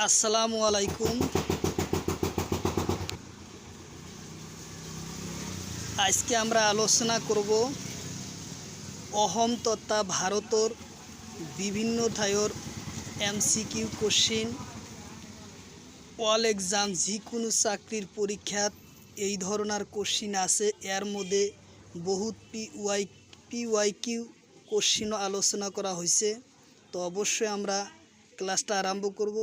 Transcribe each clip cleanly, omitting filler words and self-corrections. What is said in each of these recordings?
আসসালামু আলাইকুম। আজকে আমরা আলোচনা করব অহম তথা ভারতের বিভিন্ন ঠাইর এমসিকিউ কোশ্চিন অল এক্সাম যিকোনো চাকরির পরীক্ষাত এই ধরনের কোশ্চিন আছে। এর মধ্যে বহুত পিওয়াইকিউ কোশ্চিনও আলোচনা করা হয়েছে। তো অবশ্যই আমরা ক্লাসটা আরম্ভ করব।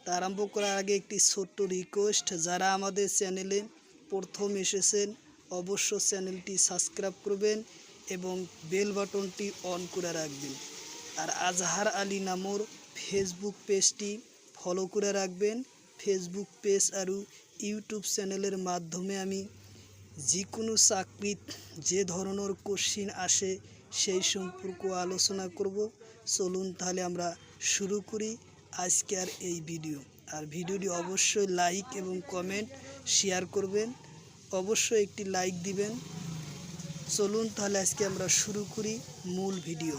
তা আরম্ভ করার আগে একটি ছোট্ট রিকোয়েস্ট, যারা আমাদের চ্যানেলে প্রথম এসেছেন অবশ্য চ্যানেলটি সাবস্ক্রাইব করবেন এবং বেল বাটনটি অন করে রাখবেন। আর আজহার আলী নামর ফেসবুক পেজটি ফলো করে রাখবেন। ফেসবুক পেজ আর ইউটিউব চ্যানেলের মাধ্যমে আমি যে কোনো চাকরিত যে ধরনের কোশ্চিন আসে সেই সম্পর্কে আলোচনা করব। চলুন তাহলে আমরা শুরু করি আজকের এই ভিডিও। আর ভিডিওটি অবশ্যই লাইক এবং কমেন্ট শেয়ার করবেন, অবশ্যই একটি লাইক দিবেন। চলুন তাহলে আজকে আমরা শুরু করি মূল ভিডিও।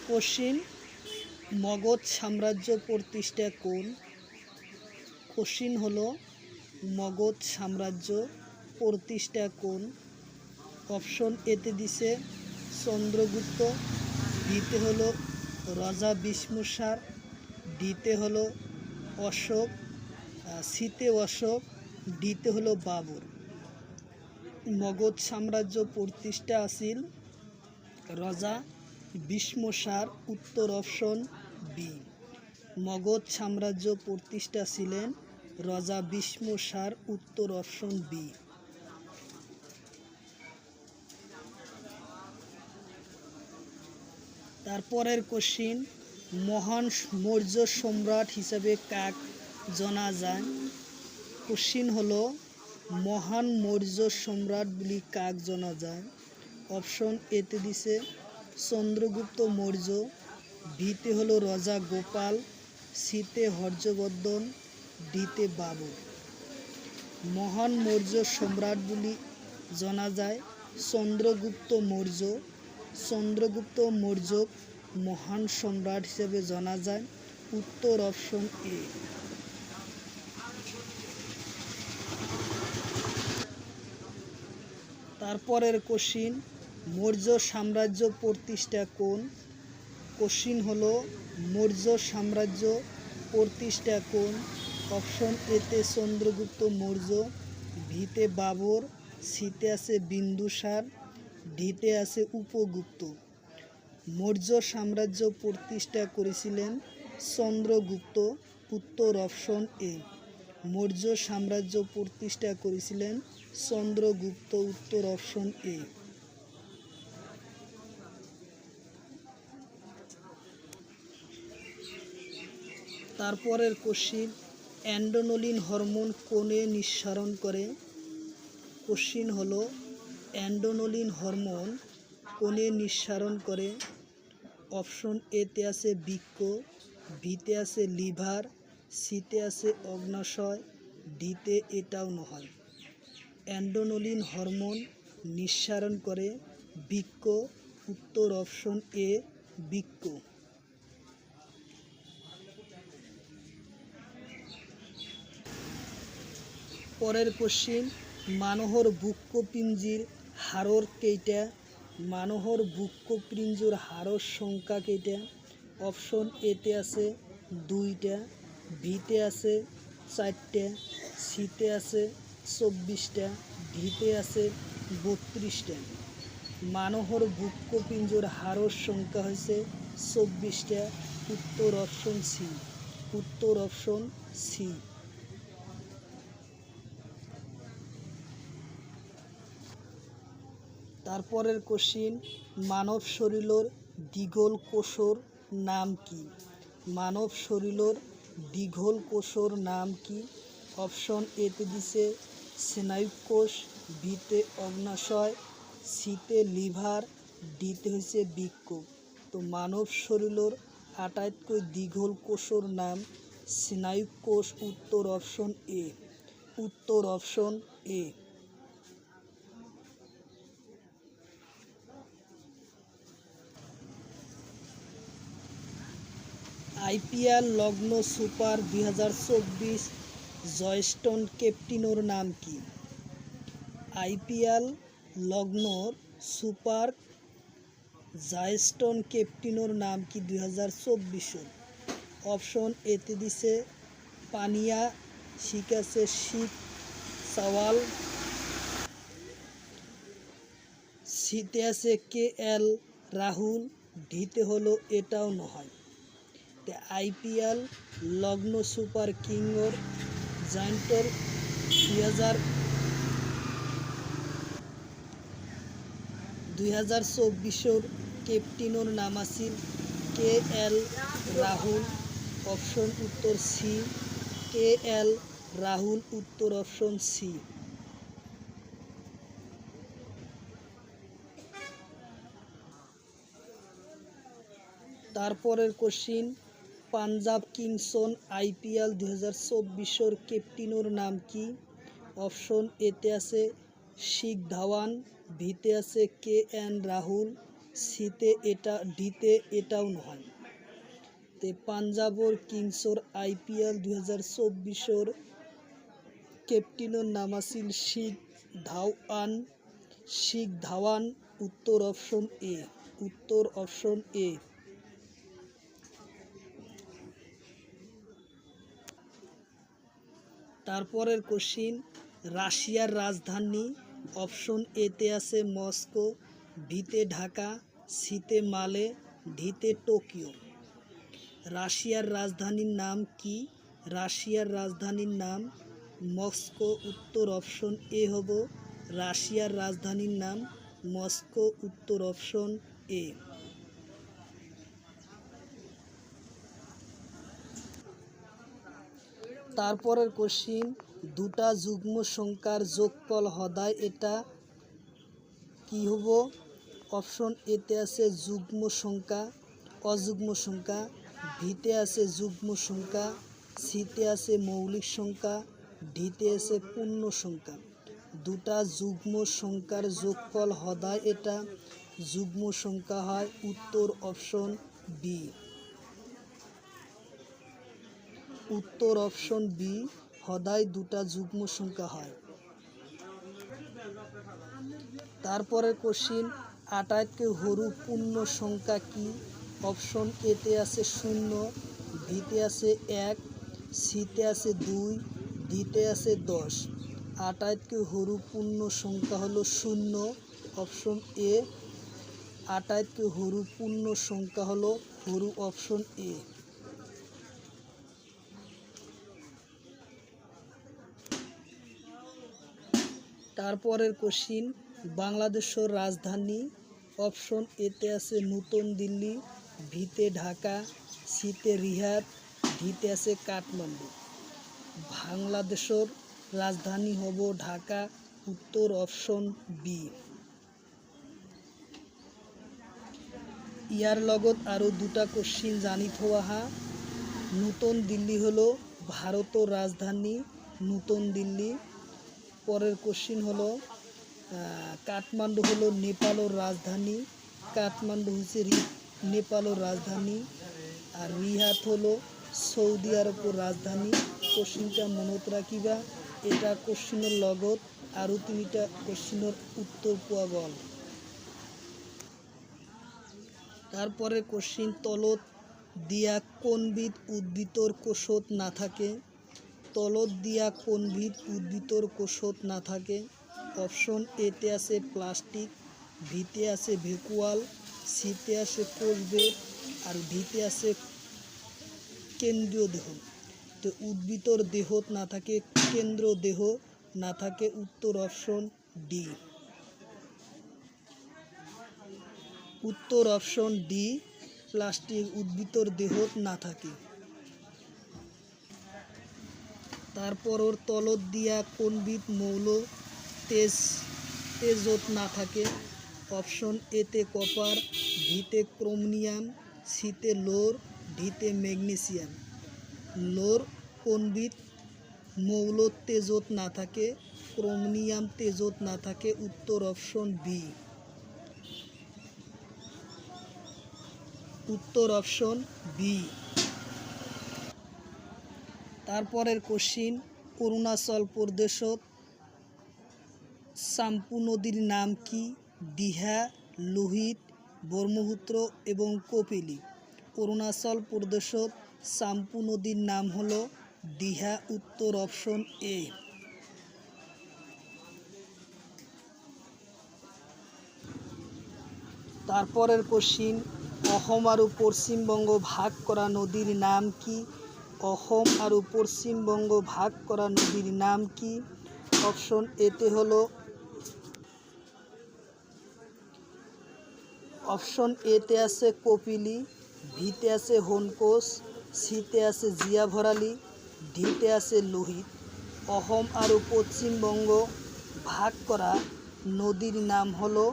কোশ্চিন: মগধ সাম্রাজ্য প্রতিষ্ঠা কোন? কোশ্চিন হলো মগধ সাম্রাজ্য প্রতিষ্ঠা কোন? অপশন এতে দিছে চন্দ্রগুপ্ত, বিতে হলো রাজা বিষ্ণুসার, ডিতে হলো অশোক, সিতে অশোক, ডিতে হলো বাবর। মগধ সাম্রাজ্য প্রতিষ্ঠা আছিল রাজা বিষ্ণুসার, উত্তর অপশন বি। মগধ সাম্রাজ্য প্রতিষ্ঠা ছিলেন রাজা বিষ্ণুসার, উত্তর অপশন বি। তারপরের কোশ্চিন: মহান মৌর্য সম্রাট হিসাবে কাক জানা যায়? কোশ্চিন হলো মহান মৌর্য সম্রাট বলি কাক জানা যায়? অপশন এতে দিছে চন্দ্রগুপ্ত মৌর্য, বিতে হলো রাজা গোপাল, সিতে হর্ষবর্ধন, ডিতে বাবর। মহান মৌর্য সম্রাট বলি জানা যায় চন্দ্রগুপ্ত মৌর্য। চন্দ্রগুপ্ত মৌর্য মহান সম্রাট হিসেবে জানা যায়, উত্তর অপশন এ। তারপরের কোশ্চিন: মৌর্য সাম্রাজ্য প্রতিষ্ঠা কোন? কোশ্চিন হলো মৌর্য সাম্রাজ্য প্রতিষ্ঠা কোন? অপশন এতে চন্দ্রগুপ্ত মৌর্য, ভিতে বাবর, সিতে আছে বিন্দুসার, ডিতে আছে উপগুপ্ত। মৌর্য সাম্রাজ্য প্রতিষ্ঠা করেছিলেন চন্দ্রগুপ্ত, উত্তর অপশন এ। মৌর্য সাম্রাজ্য প্রতিষ্ঠা করেছিলেন চন্দ্রগুপ্ত, উত্তর অপশন এ। তারপরের কোশ্চিন: অ্যাড্রেনালিন হরমোন কোনে নিঃসরণ করে? কোশ্চিন হলো অ্যাড্রেনালিন হরমোন কোনে নিঃসরণ করে? অপশন এতে আছে বৃক্ক, বিতে আছে লিভার, সিতে আছে অগ্নাশয়, ডিতে এটাও নয়। অ্যাড্রেনালিন হরমোন নিঃসরণ করে বৃক্ক, উত্তর অপশন এ বৃক্ক। পরের কোশ্চিন: মানুহর বুক্কপিঞ্জির হাড়র কেইটা? মানুহর বুক্কপিঞ্জির হাড়র সংখ্যা কেইটা? অপশন এতে আছে 2টা, বিতে আছে 4টা, সিতে আছে 24টা, ডিতে আছে 32টা। মানুহর বুক্কপিঞ্জির হাড়র সংখ্যা হয়েছে 24টা, উত্তর অপশন সি। উত্তর অপশন সি। তারপরের কোশ্চিন: মানব শরীরের দীঘল কোষর নাম কি? মানব শরীরের দীঘল কোষর নাম কি? অপশন এতে দিছে স্নায়ুকোষ, বিতে অগ্নাশয়, সিতে লিভার, ডিতে হচ্ছে বৃক্ক। তো মানব শরীরের আটাইতকৈ দীঘল কোষর নাম স্নায়ুকোষ, উত্তর অপশন এ। উত্তর অপশন এ। আইপিএল লগ্ন সুপার 2024 জয়স্টন ক্যাপ্টেনের নাম কি? আইপিএল লগ্নর সুপার জয়স্টন ক্যাপ্টেনের নাম কি 2024? অপশন এতে দিছে পানিয়া, শিখ আছে শিখ সওয়াল, সিতে আছে KL রাহুল, ঢিতে হলো এটাও নয়। আইপিএল লগ্ন সুপার কিংর জয়ন্টর 2024 ক্যাপ্টেনের নাম আছিল KL রাহুল। অপশন উত্তর সি, KL রাহুল উত্তর অপশন সি। তারপরের কোশ্চিন, পাঞ্জাব কিংসন আইপিএল 2024 ক্যাপ্টেনের নাম কি? অপশন এতে আছে শিখ ধাওয়ান, ভিতে আছে KN রাহুল, সিতে ডিতে এটাও নয়। পাঞ্জাবর কিংসর আইপিএল 2024 ক্যাপ্টেনের নাম আছিল শিখ ধাওয়ান উত্তর অপশন এ, উত্তর অপশন এ। তারপরের কোশ্চিন, রাশিয়ার রাজধানী অপশন এতে আছে মস্কো, ভিতে ঢাকা, সিতে মালে, ঢিতে টোকিও। রাশিয়ার রাজধানীর নাম কি? রাশিয়ার রাজধানীর নাম মস্কো, উত্তর অপশন এ হব রাশিয়ার রাজধানীর নাম মস্কো, উত্তর অপশন এ। তারপরের কোশ্চিন, দুটা যুগ্ম সংখ্যার যোগফল হদায় এটা কি হব? অপশন এতে আছে যুগ্ম সংখ্যা, অযুগ্ম সংখ্যা, ভিতে আছে যুগ্ম সংখ্যা, সিতে আছে মৌলিক সংখ্যা, ঢিতে আছে পূর্ণ সংখ্যা। দুটা যুগ্ম সংখ্যার যোগফল হদায় এটা যুগ্ম সংখ্যা হয়, উত্তর অপশন বি, উত্তর অপশন বি, হদায় দুটা যুগ্ম সংখ্যা হয়। তারপরে কোশ্চিন, আটাইতকে হরু পূর্ণ সংখ্যা কি? অপশন এতে আছে 0, ভিতে আছে 1, সিতে আছে 2, ডিতে আছে 10। আটাইতকে হরু পূর্ণ সংখ্যা হলো 0, অপশন এ। আটাইতকে হরু পূর্ণ সংখ্যা হলো হরু, অপশন এ। তারপরের কোশ্চিন, বাংলাদেশের রাজধানী অপশন এতে আছে নতুন দিল্লি, ভিতে ঢাকা, সিতে রিয়াদ, ঢিতে আছে কাঠমান্ডু। বাংলাদেশের রাজধানী হব ঢাকা, উত্তর অপশন বি। ইয়ার লগত আরও দুটা কোশ্চিন জানি থোয়া হা। নতুন দিল্লি হলো ভারতের রাজধানী নতুন দিল্লি। পরের কোশ্চিন হলো কাঠমান্ডু হলো নেপালের রাজধানী, কাঠমান্ডু হচ্ছে নেপালের রাজধানী। আর রিয়াদ হলো সৌদি আরবের রাজধানী। কোশ্চিনটা মনত রাখিবা, এটা কোশ্চিনের লগত আরও 3টা কোশ্চিনের উত্তর পোৱা গল। তারপরে কোশ্চিন, তলত দিয়া কোনবিধ উদ্ভিদর কোষত না থাকে? তলত দিয়া কোনবিধ উদ্ভিদর কোষত না থাকে? অপশন এতে আছে প্লাস্টিক, ভিতে আছে ভেকুয়াল, সিতে আছে কোষবেদ, আর ভিতে আছে কেন্দ্রীয় দেহ। তো উদ্ভিদর দেহত না থাকে, কেন্দ্র দেহ না থাকে, উত্তর অপশন ডি, উত্তর অপশন ডি, প্লাস্টিক উদ্ভিদর দেহত না থাকে। তারপর ওর তলত দিয়া কোনবিধ মৌল তেজত না থাকে? অপশন এতে কপার, ভিতে ক্রোমিয়াম, সিতে লোর, ঢিতে ম্যাগনেসিয়াম। লোর কোনবিধ মৌল তেজত না থাকে? ক্রোমিয়াম তেজত না থাকে, উত্তর অপশন বি, উত্তর অপশন বি। তারপরের কোশ্চিন, অরুণাচল প্রদেশত চাম্পু নদীর নাম কি? দিহা, লোহিত, ব্রহ্মপুত্র এবং কপিলী। অরুণাচল প্রদেশত চাম্পু নদীর নাম হলো দিহা, উত্তর অপশন এ। তারপরের কোশ্চিন, অসম আর পশ্চিমবঙ্গ ভাগ করা নদীর নাম কি? অসম আর পশ্চিমবঙ্গ ভাগ করা নদীর নাম কি? অপশন এতে হলো অপশন এতে আছে কপিলী, ভিতে আছে হোনকোষ, সিতে আছে জিয়া ভরালি, ডিতে আছে লোহিত। অসম আর পশ্চিমবঙ্গ ভাগ করা নদীর নাম হলো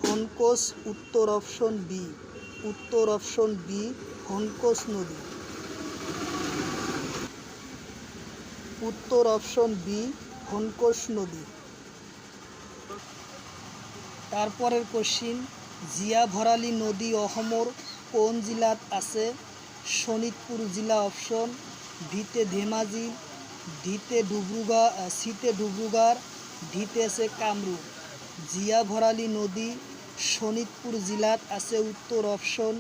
হোনকোষ, উত্তর অপশন বি। উত্তর অপশন বি, হোনকোষ নদী। উত্তর অপশন বি, হোনকোষ নদী। তারপরের কোশ্চিন, জিয়া ভরালি নদী অসমৰ কোন জিলাত আছে? শোণিতপুর জিলা অপশন, ভিতে ধেমাজি, ডিতে ডিব্ৰুগড়, সিতে ডিব্ৰুগড়, ডিতে আছে কামৰূপ। জিয়া ভরালি নদী শোণিতপুর জিলাত আছে, উত্তর অপশন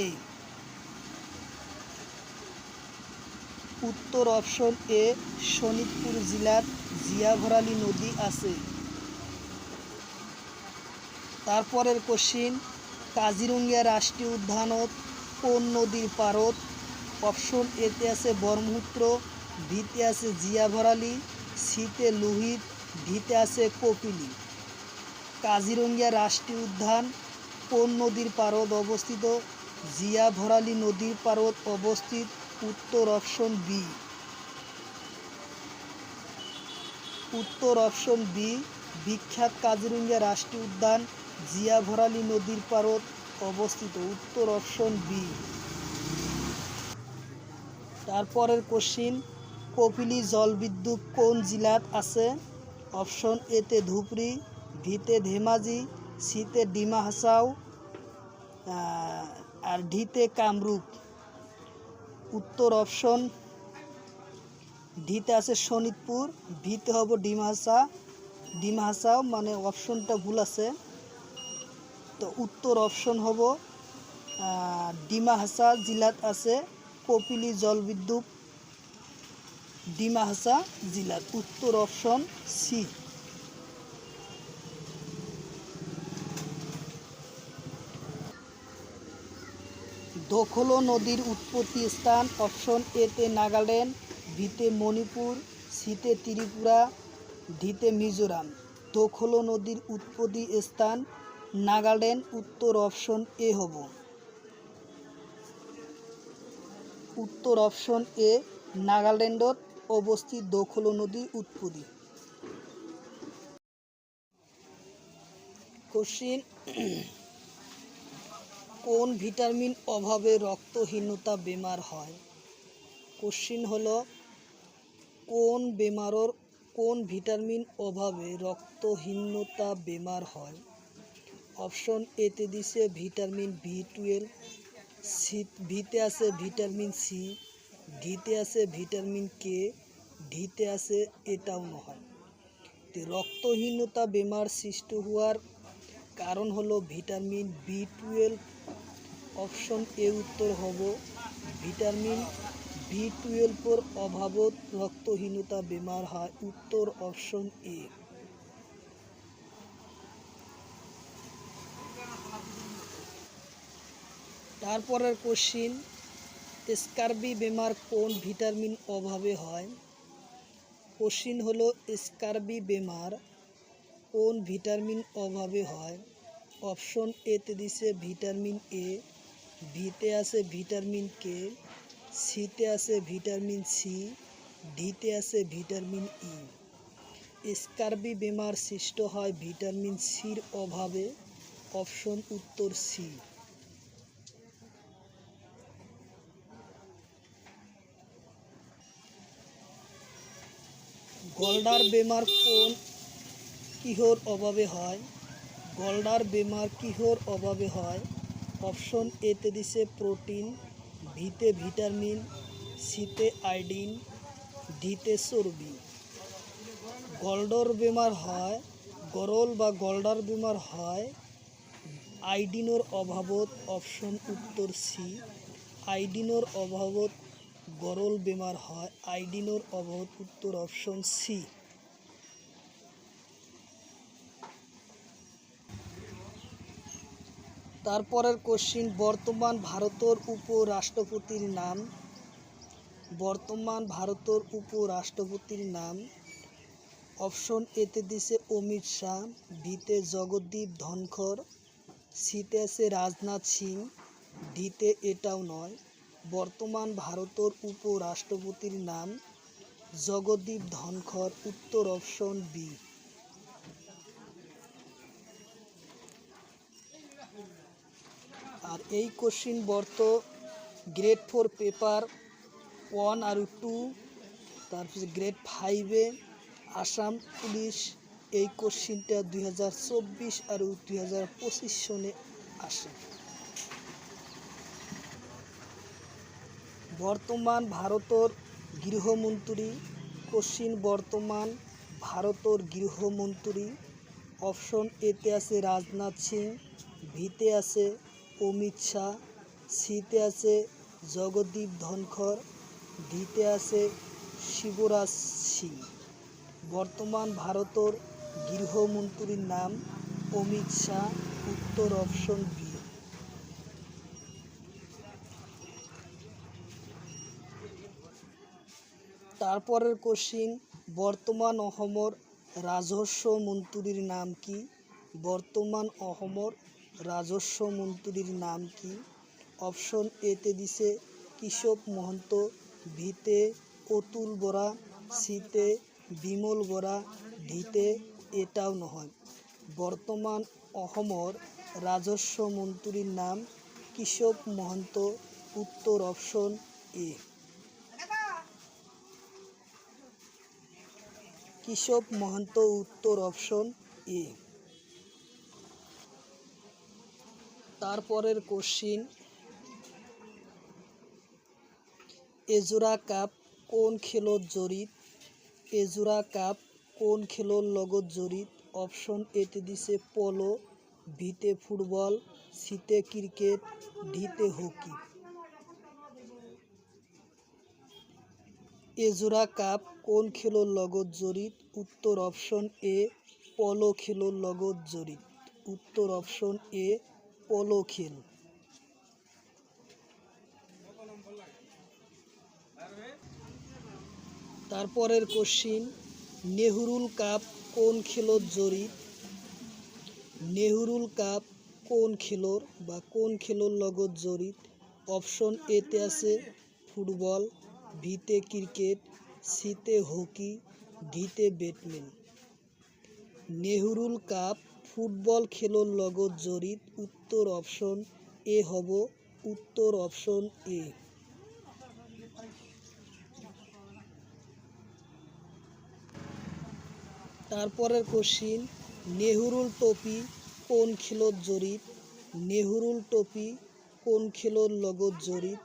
এ। উত্তর অপশন এ, শোণিতপুর জিলাত জিয়া ভরালি নদী আছে। তারপরের কোশ্চিন, কাজিরঙ্গা রাষ্ট্রীয় উদ্যানত কোন নদীর পারত? অপশন এতে আছে ব্রহ্মপুত্র, ভিতে আছে জিয়া ভরালি, সিতে লোহিত, ডিতে আছে কপিলী। কাজিরঙ্গা রাষ্ট্রীয় উদ্যান কোন নদীর পারত অবস্থিত? জিয়া ভরালি নদীর পারত অবস্থিত, উত্তর অপশন বি। উত্তর অপশন বি, বিখ্যাত কাজিরঙ্গা রাষ্ট্রীয় উদ্যান জিয়া ভরালি নদীর পারত অবস্থিত, উত্তর অপশন বি। তারপরের কোশ্চিন, কপিলী জলবিদ্যুৎ কোন জিলাত আছে? অপশন এতে ধুবড়ী, ভিতে ধেমাজি, সিতে ডিমা হাসাও, আর ডিতে কামরূপ। উত্তর অপশন ডিতে আছে শোণিতপুর, ভিতে হব ডিমা হাসাও, মানে অপশনটা ভুল আছে। তো উত্তর অপশন হব ডিমা হাসা জিলাত আছে কপিলী জলবিদ্যুৎ, ডিমা হাসা জিলাত, উত্তর অপশন সি। দোখলো নদীর উৎপত্তি স্থান? অপশন এতে নাগাল্যান্ড, ভিতে মণিপুর, সিতে ত্রিপুরা, ডিতে মিজোরাম। দোখলো নদীর উৎপত্তি স্থান নাগাল্যান্ড, উত্তর অপশন এ হব। উত্তর অপশন এ, নাগাল্যান্ডত অবস্থিত দোখলো নদীর উৎপত্তি। কোশ্চিন, কোন ভিটামিন অভাবে রক্তহীনতা বেমার হয়? কোশ্চিন হলো, কোন ভিটামিন অভাবে রক্তহীনতা বেমার হয়? অপশন এতে দিছে ভিটামিন বি12, ভিতে আছে ভিটামিন সি, ডিতে আছে ভিটামিন কে, ডিতে আছে এটাও নহয়। রক্তহীনতা বেমার সৃষ্টি হওয়ার কারণ হলো ভিটামিন বি12। অপশন এ উত্তর হব ভিটামিন বি12 অভাবত রক্তহীনতা বেমার হয়, উত্তর অপশন এ। তারপরের কোশ্চিন, স্কারবি বেমার কোন ভিটামিন অভাবে হয়? কোশ্চিন হলো, স্কারবি বেমার কোন ভিটামিন অভাবে হয়? অপশন এতে দিছে ভিটামিন এ, ভিতে আছে ভিটামিন কে, সিতে আছে ভিটামিন সি, ডিতে আছে ভিটামিন ই। স্কারবি বেমার সৃষ্টি হয় ভিটামিন সির অভাবে, অপশন উত্তর সি। গলডার বেমার কিহর অভাবে হয়? গলডার বেমার কিহর অভাবে হয়? অপশন এতে দিছে প্রোটিন, ভিতে ভিটামিন, সিতে আয়োডিন, ডিতে চর্বি। গলডর বেমার হয়, গরল বা গলডার বেমার হয় আইডিনোর অভাবত। অপশন উত্তর সি। আইডিনোর অভাবত গরল বেমার হয় আইডিনোর অভাবত। উত্তর অপশন সি। তারপরের কোশ্চিন, বর্তমান ভারতের উপরাষ্ট্রপতির নাম। বর্তমান ভারতের উপরাষ্ট্রপতির নাম। অপশন এতে দিছে অমিত শাহ, বিতে জগদীপ ধনখড়, সিতে আছে রাজনাথ সিং, ডিতে এটাও নয়। বর্তমান ভারতের উপরাষ্ট্রপতির নাম জগদীপ ধনখড়। উত্তর অপশন বি। আর এই কোশ্চিন গ্রেড 4 পেপার 1 আর 2, তারপরে গ্রেড 5-এ আসাম পুলিশ এই কোশ্চিনটা 2024 আর 2025 সনে আসে। বর্তমান ভারতের গৃহমন্ত্রী। কোশ্চিন, বর্তমান ভারতের গৃহমন্ত্রী। অপশন এতে আছে রাজনাথ সিং, ভিতে আছে অমিত শাহ, সিতে আছে জগদীপ ধনখড়, ডিতে আছে শিবরাজ সিং। বর্তমান ভারতের গৃহমন্ত্রীর নাম অমিত শাহ। উত্তর অপশন বি। তারপরের কোশ্চিন, বর্তমান অসমৰ রাজস্ব মন্ত্রীর নাম কি? বর্তমান অসমৰ রাজস্ব মন্ত্রীর নাম কি? অপশন এতে দিছে কেশৱ মহন্ত, ভিতে অতুল বরা, সিতে বিমল বরা, ডিতে এটাও নহয়। বর্তমান অসমৰ রাজস্ব মন্ত্রীর নাম কেশৱ মহন্ত। উত্তর অপশন এ। কেশৱ মহন্ত। উত্তর অপশন এ। তারপরের কোশ্চিন, এজোরা কাপ কোন খেলত জড়িত? এজোরা কাপ কোন খেলৰ লগত জড়িত? অপশন এতে দিছে পলো, ভিতে ফুটবল, সিতে ক্রিকেট, ডিতে হকি। এজোরা কাপ কোন খেলৰ লগত জড়িত? উত্তর অপশন এ, পলো খেলৰ লগত জড়িত। উত্তর অপশন এ, পলো খেল। তারপরের কোশ্চিন, নেহরুল কাপ কোন খেলত জড়িত? নেহরুল কাপ কোন খেলৰ বা কোন খেলৰ লগত জড়িত? অপশন এতে আছে ফুটবল, ভিতে ক্রিকেট, সিতে হকি, ডিতে ব্যাডমিন্টন। নেহরুল কাপ ফুটবল খেলৰ লগত জড়িত। উত্তর অপশন এ হব। উত্তর অপশন এ। তারপরের কোশ্চিন, নেহরুল ট্রফি কোন খেলত জড়িত? নেহরুল ট্রফি কোন খেলৰ লগত জড়িত?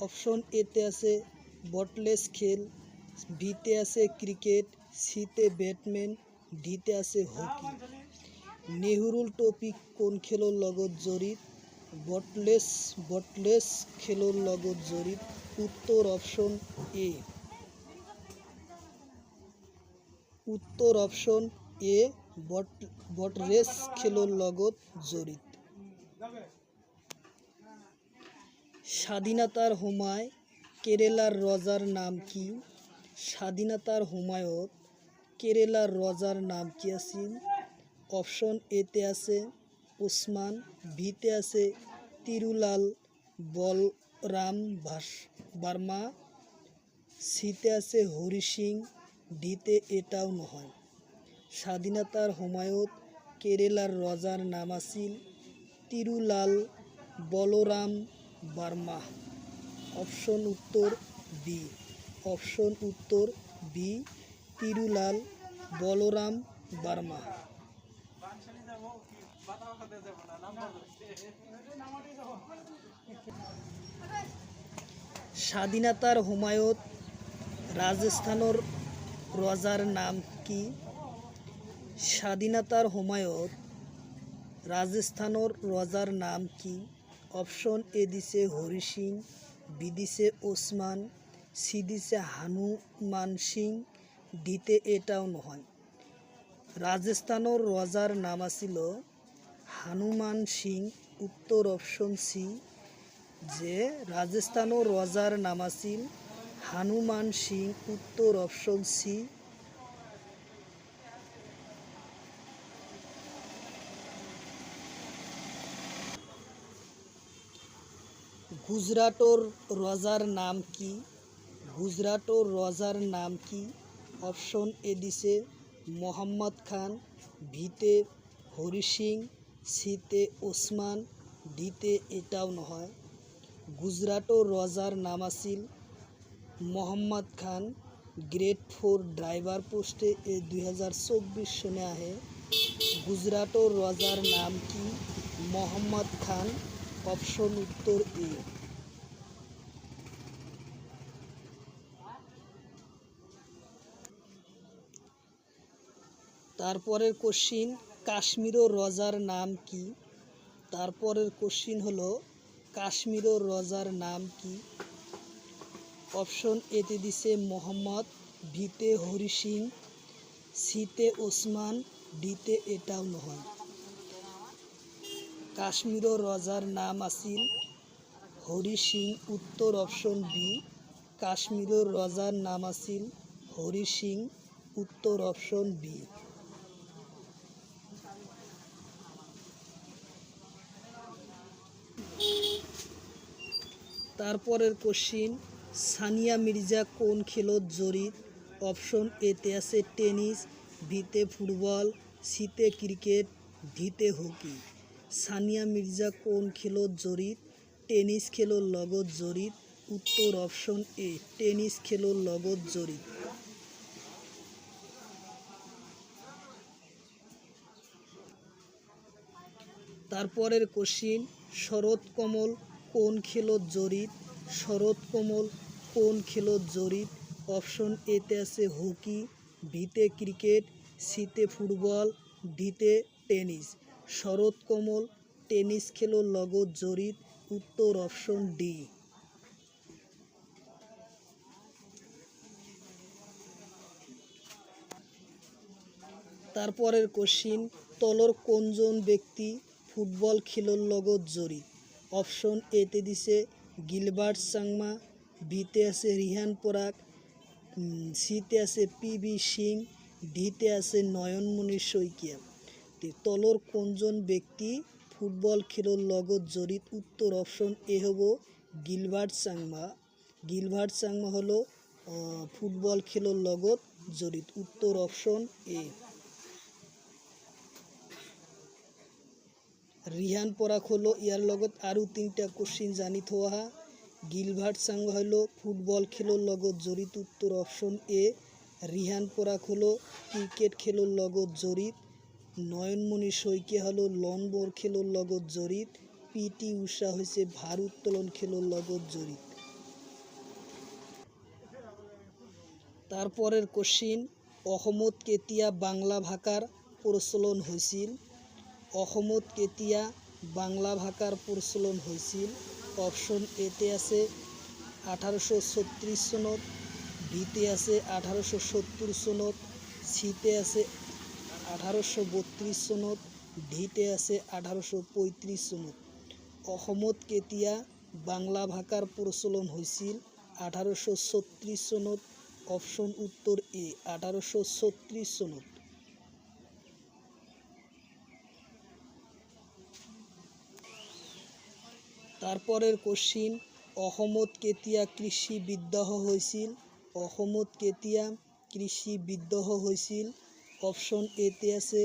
অপশন এতে আছে বটলেস খেল, ভিতে আছে ক্রিকেট, সিতে ব্যাডমিন্টন, ডিতে আছে হকি। নেহরুল ট্রফি কোন খেলৰ লগত জড়িত? বটলেস খেলৰ লগত জড়িত। উত্তর অপশন এ। উত্তর অপশন এ, বটলেস খেলৰ লগত জড়িত। স্বাধীনতার সময় কেরালার রজার নাম কি? স্বাধীনতার সময়ত কেরালার রজার নাম কি আছিল? অপশন এতে আছে ওসমান, ভিতে আছে তিরুলাল বলরাম বার্মা, সিতে আছে হরি সিং, ডিতে এটাও নহয়। স্বাধীনতার সময়ত কেরালার রজার নাম আছিল তিরুলাল বলরাম বার্মা। অপশন উত্তর বি। অপশন উত্তর বি, তিরুলাল বলরাম বার্মা। স্বাধীনতার সময়ত রাজস্থানৰ ৰজাৰ নাম কি? স্বাধীনতাৰ সময়ত ৰাজস্থানৰ ৰজাৰ নাম কি? অপশন এ দিছে হৰি সিং, বি দিছে ওসমান, সি দিছে হানুমান সিং, ডিতে এটাও নহয়। রাজস্থানের রজার নাম আছিল হানুমান সিং, উত্তর অপশন সি। যে রাজস্থানের রজার নাম আছিল হানুমান সিং, উত্তর অপশন সি। গুজরাটৰ রজার নাম কি? গুজরাটৰ রজার নাম কি? অপশন এ দিছে মোহাম্মদ খান, বিতে হরি সিং, সিতে ওসমান, ডিতে এটাও নহয়। গুজরাটৰ রজার নাম আছিল মোহাম্মদ খান। গ্ৰেড 4 ড্ৰাইভাৰ পোষ্টে 2024 চনে আহে। গুজরাটৰ রজার নাম কি? মোহাম্মদ খান, অপশন উত্তর এ। তারপরের কোশ্চিন, কাশ্মীরের রজার নাম কি? তারপরের কোশ্চিন হলো কাশ্মীরের রজার নাম কি? অপশন এতে দিছে মোহাম্মদ, বিতে হরি সিং, সিতে ওসমান, ডিতে এটাও নহয়। কাশ্মীরের রজার নাম আছিল হরি সিং, উত্তর অপশন বি। কাশ্মীরের রজার নাম আছিল হরি সিং, উত্তর অপশন বি। তারপরের কোশ্চিন, সানিয়া মির্জা কোন খেলত জড়িত? অপশন এতে আছে টেনিস, বিতে ফুটবল, সিতে ক্রিকেট, ডিতে হকি। সানিয়া মির্জা কোন খেলত জড়িত? টেনিস খেলৰ লগত জড়িত, উত্তর অপশন এ। টেনিস খেলৰ লগত জড়িত। তারপরের কোশ্চিন, শরৎ কমল কোন খেলত জড়িত? শরৎ কমল কোন খেলত জড়িত? অপশন এতে আছে হকি, বিতে ক্রিকেট, সিতে ফুটবল, ডিতে টেনিস। শরৎ কমল টেনিস খেলৰ লগত জড়িত, উত্তর অপশন ডি। তারপরের কোশ্চিন, তলৰ কোনজন ব্যক্তি ফুটবল খেলৰ লগত জড়িত? অপশন এতে দিছে গিলবার্ট চাংমা, বিতে আছে রিহান পরাগ, সিতে আছে পি.বি. সিং, ডিতে আছে নয়নমণি শইকীয়া। তলৰ কোনজন ব্যক্তি ফুটবল খেলৰ লগত জড়িত? উত্তর অপশন এ হব গিলবার্ট চাংমা। গিলবার্ট চাংমা হলো ফুটবল খেলৰ লগত জড়িত, উত্তর অপশন এ। রিহান পরাগ হলো ইয়ার লগত আৰু 3টা কোশ্চিন জানি থোৱা। গিলবার্ট চাংমা হলো ফুটবল খেলৰ লগত জড়িত, উত্তর অপশন এ। রিহান পরাগ হলো ক্রিকেট খেলৰ লগত জড়িত। নয়নমণি শইকীয়া হলো লন বল খেলৰ লগত জড়িত। পি.টি. উষা হৈছে ভারোত্তোলন খেলৰ লগত জড়িত। তারপরের কোশ্চিন, অসমত কেতিয়া বাংলা ভাষাৰ প্ৰচলন হৈছিল? অসমত কেতিয়া বাংলা ভাষাৰ প্ৰচলন হৈছিল? অপশন এতে আছে 1836 চনত, বিতে আছে 1870 চনত, সিতে আছে 1832 চনত, ডিতে আছে 1835 চনত। অসমত কেতিয়া বাংলা ভাষাৰ প্ৰচলন হৈছিল? 1836 চনত, অপশন উত্তর এ। 1836 চনত। তারপরের কোশ্চিন, অসমত কেতিয়া কৃষি বিদ্ৰোহ হৈছিল? অসমত কেতিয়া কৃষি বিদ্ৰোহ হৈছিল? অপশন এতে আছে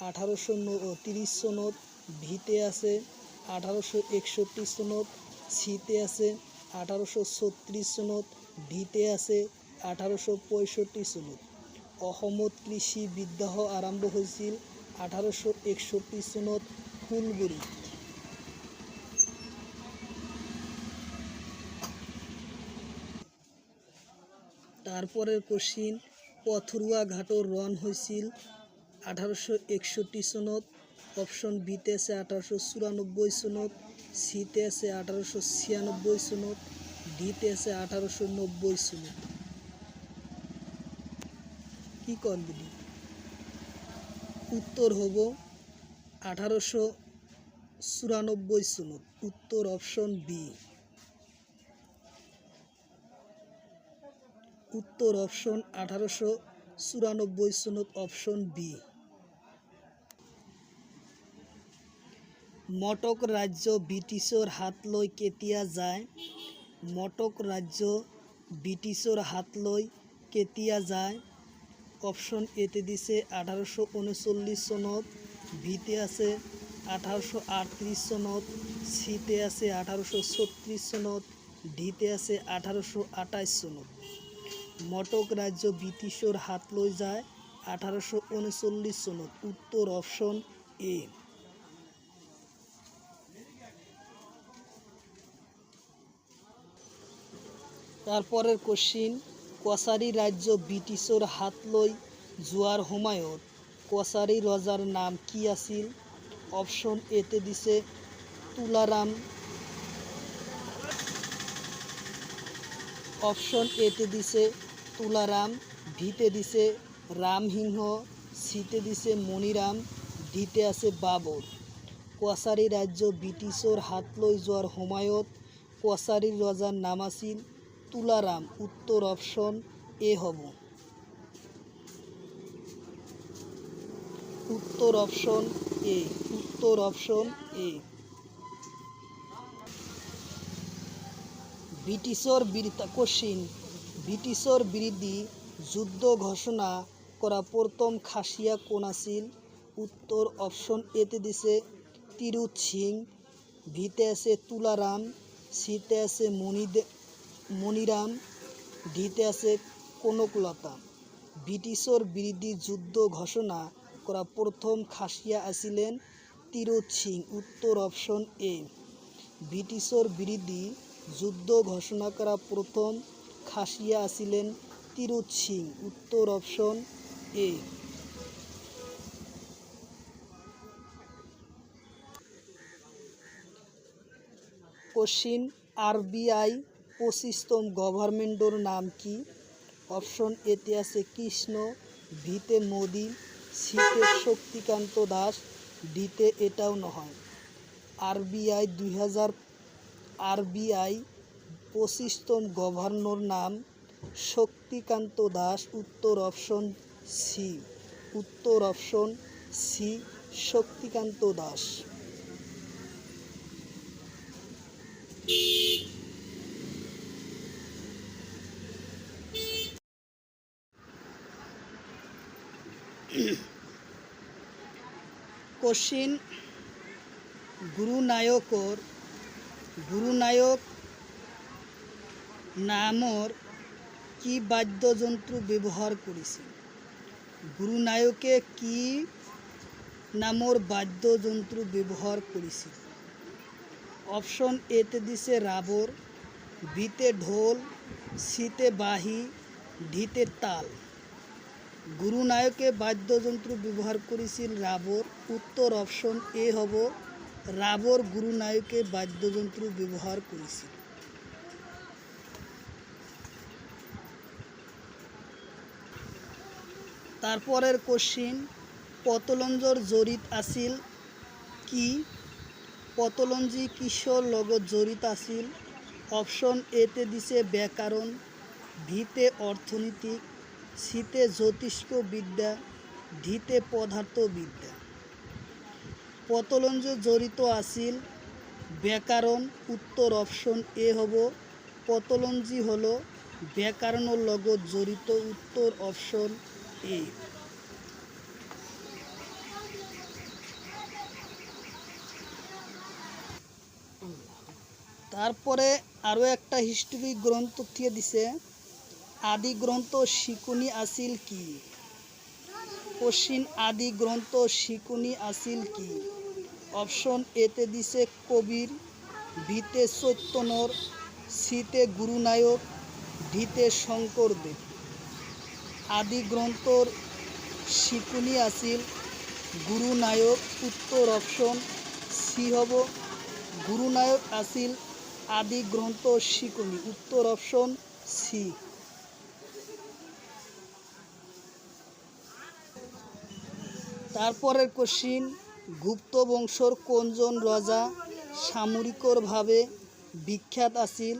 1830 চনত, বিতে আছে 1861 চনত, সিতে আছে 1836 চনত, ডিতে আছে 1865 চনত। অসমত কৃষি বিদ্ৰোহ আৰম্ভ হৈছিল 1861 চনত ফুলগুৰিত। তারপরের কোশ্চিন পথরুয়া ঘাটর রন হয়েছিল 1861 সনত। অপশন বিতে আছে 1894 সনত, সিতে আছে 1896 সনত, ডিতে আছে 1890 সনত। কি করবে? উত্তর হব 1894 সনত। উত্তর অপশন বি। উত্তর অপশন 1894 সনত, অপশন বি। মটক রাজ্য ব্রিটিছৰ হাত লৈ কেতিয়া যায়? মটক রাজ্য ব্রিটিছৰ হাত লৈ কেতিয়া যায়? অপশন এতে দিছে 1839 সনত, বিতে আছে 1838 সনত, সিতে আছে 1836 সনত, ডিতে আছে 1828 সনত। মটক রাজ্য ব্রিটিছৰ হাত লৈ যায় 1839 সনত। উত্তর অপশন এ। তারপরের কোশ্চিন কছাৰী রাজ্য ব্রিটিছৰ হাত লৈ যোৱাৰ সময়ত কছাৰী ৰজাৰ নাম কি আছিল? অপশন এতে দিছে তুলারাম, অপশন এতে দিছে তুলারাম, ভিতে দিছে রামসিংহ, সিতে দিছে মনিরাম, ডিতে আছে বাবর। কছাৰী রাজ্য ব্রিটিছৰ হাত লৈ যোৱাৰ সময়ত কছাৰীৰ ৰজাৰ নাম আছিল তুলারাম। উত্তর অপশন এ হব। উত্তর অপশন এ। উত্তর অপশন এ। ব্রিটিছৰ বিরুদ্ধে কোশ্চিন ব্রিটিছৰ বিরুদ্ধে যুদ্ধ ঘোষণা করা প্রথম খাসিয়া কোন আছিল? উত্তর অপশন এতে দিছে তিরুত সিং, ভিতে আছে তুলারাম, সিতে আছে মনিরাম, ডিতে আছে কনকলতা। ব্রিটিছৰ বিরুদ্ধে যুদ্ধ ঘোষণা করা প্রথম খাসিয়া আছিলেন তিরুত সিং। উত্তর অপশন এ। ব্রিটিছৰ বিরুদ্ধে যুদ্ধ ঘোষণা করা প্রথম খাসিয়া আছিলেন তিরুত সিং। উত্তর অপশন এ। কোশ্চিন আরবিআই 25তম গভর্নমেন্টর নাম কি? অপশন এতে আছে কৃষ্ণ, ভিতে মোদি, সিতে শক্তিকান্ত দাস, ডিতে এটাও নহয়। আরবিআই 25তম গভর্নর নাম শক্তিকান্ত দাস। উত্তর অপশন সি। উত্তর option C, Shaktikanta Das. Question গুরুনায়ক নামৰ কি বাদ্যযন্ত্র ব্যবহার করেছিল? গুরুনায়কে কি নামৰ বাদ্যযন্ত্র ব্যবহার করেছিল? অপশন এতে দিছে রাবর, বিতে ঢোল, সিতে বাহি, ডিতে তাল। গুরুনায়কে বাদ্যযন্ত্র ব্যবহার করেছিল রাবর। উত্তর অপশন এ হব। রাবর গুরুনায়কে বাদ্যযন্ত্র ব্যবহার করেছিল। তারপরের কোশ্চিন পতলঞ্জর জড়িত আছিল কি? পতলঞ্জি কিসর লগত জড়িত আছিল? অপশন এতে দিছে ব্যাকরণ, ভিতে অর্থনীতি, সিতে জ্যোতিষ্ক বিদ্যা, ডিতে পদার্থবিদ্যা। পতলঞ্জ জড়িত আছিল ব্যাকরণ। উত্তর অপশন এ হব। পতলঞ্জি হল ব্যাকরণের লগত জড়িত। উত্তর অপশন এ। তারপরে আরও একটা হিস্ট্রি গ্রন্থ দিয়ে দিছে আদি গ্রন্থ শিকুনি আছিল কি? কোশ্চিন আদি গ্রন্থ শিকুনি আছিল কি? অপশন এতে দিছে কবির, ভিতে চৈতন্যর, সিতে গুরুনায়ক, ডিতে শঙ্করদেব। আদি গ্রন্থর শিকনি আছিল গুরুনায়ক। উত্তর অপশন সি হব গুরুনায়ক আছিল আদি গ্রন্থ শিকনি। উত্তর অপশন সি। তারপরের কোশ্চিন, গুপ্ত বংশর কোনজন রাজা সামরিকভাবে বিখ্যাত আছিল?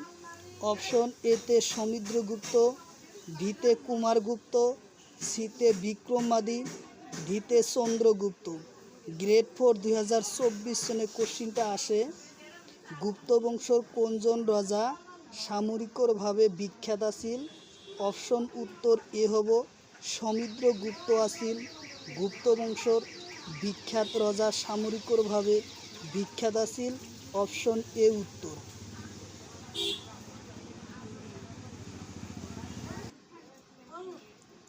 অপশন এতে সমুদ্রগুপ্ত, বিতে কুমারগুপ্ত, সিতে বিক্রমাদি, ডিতে চন্দ্রগুপ্ত। গ্রেড 4 2024 সনে কোশ্চিনটা আসে, গুপ্ত বংশর কোনজন রাজা সামরিকভাবে বিখ্যাত আছিল? অপশন উত্তর এ হব সমুদ্রগুপ্ত আছিল গুপ্ত বংশর বিখ্যাত রাজা, সামরিকভাবে বিখ্যাত আছিল। অপশন এ উত্তর।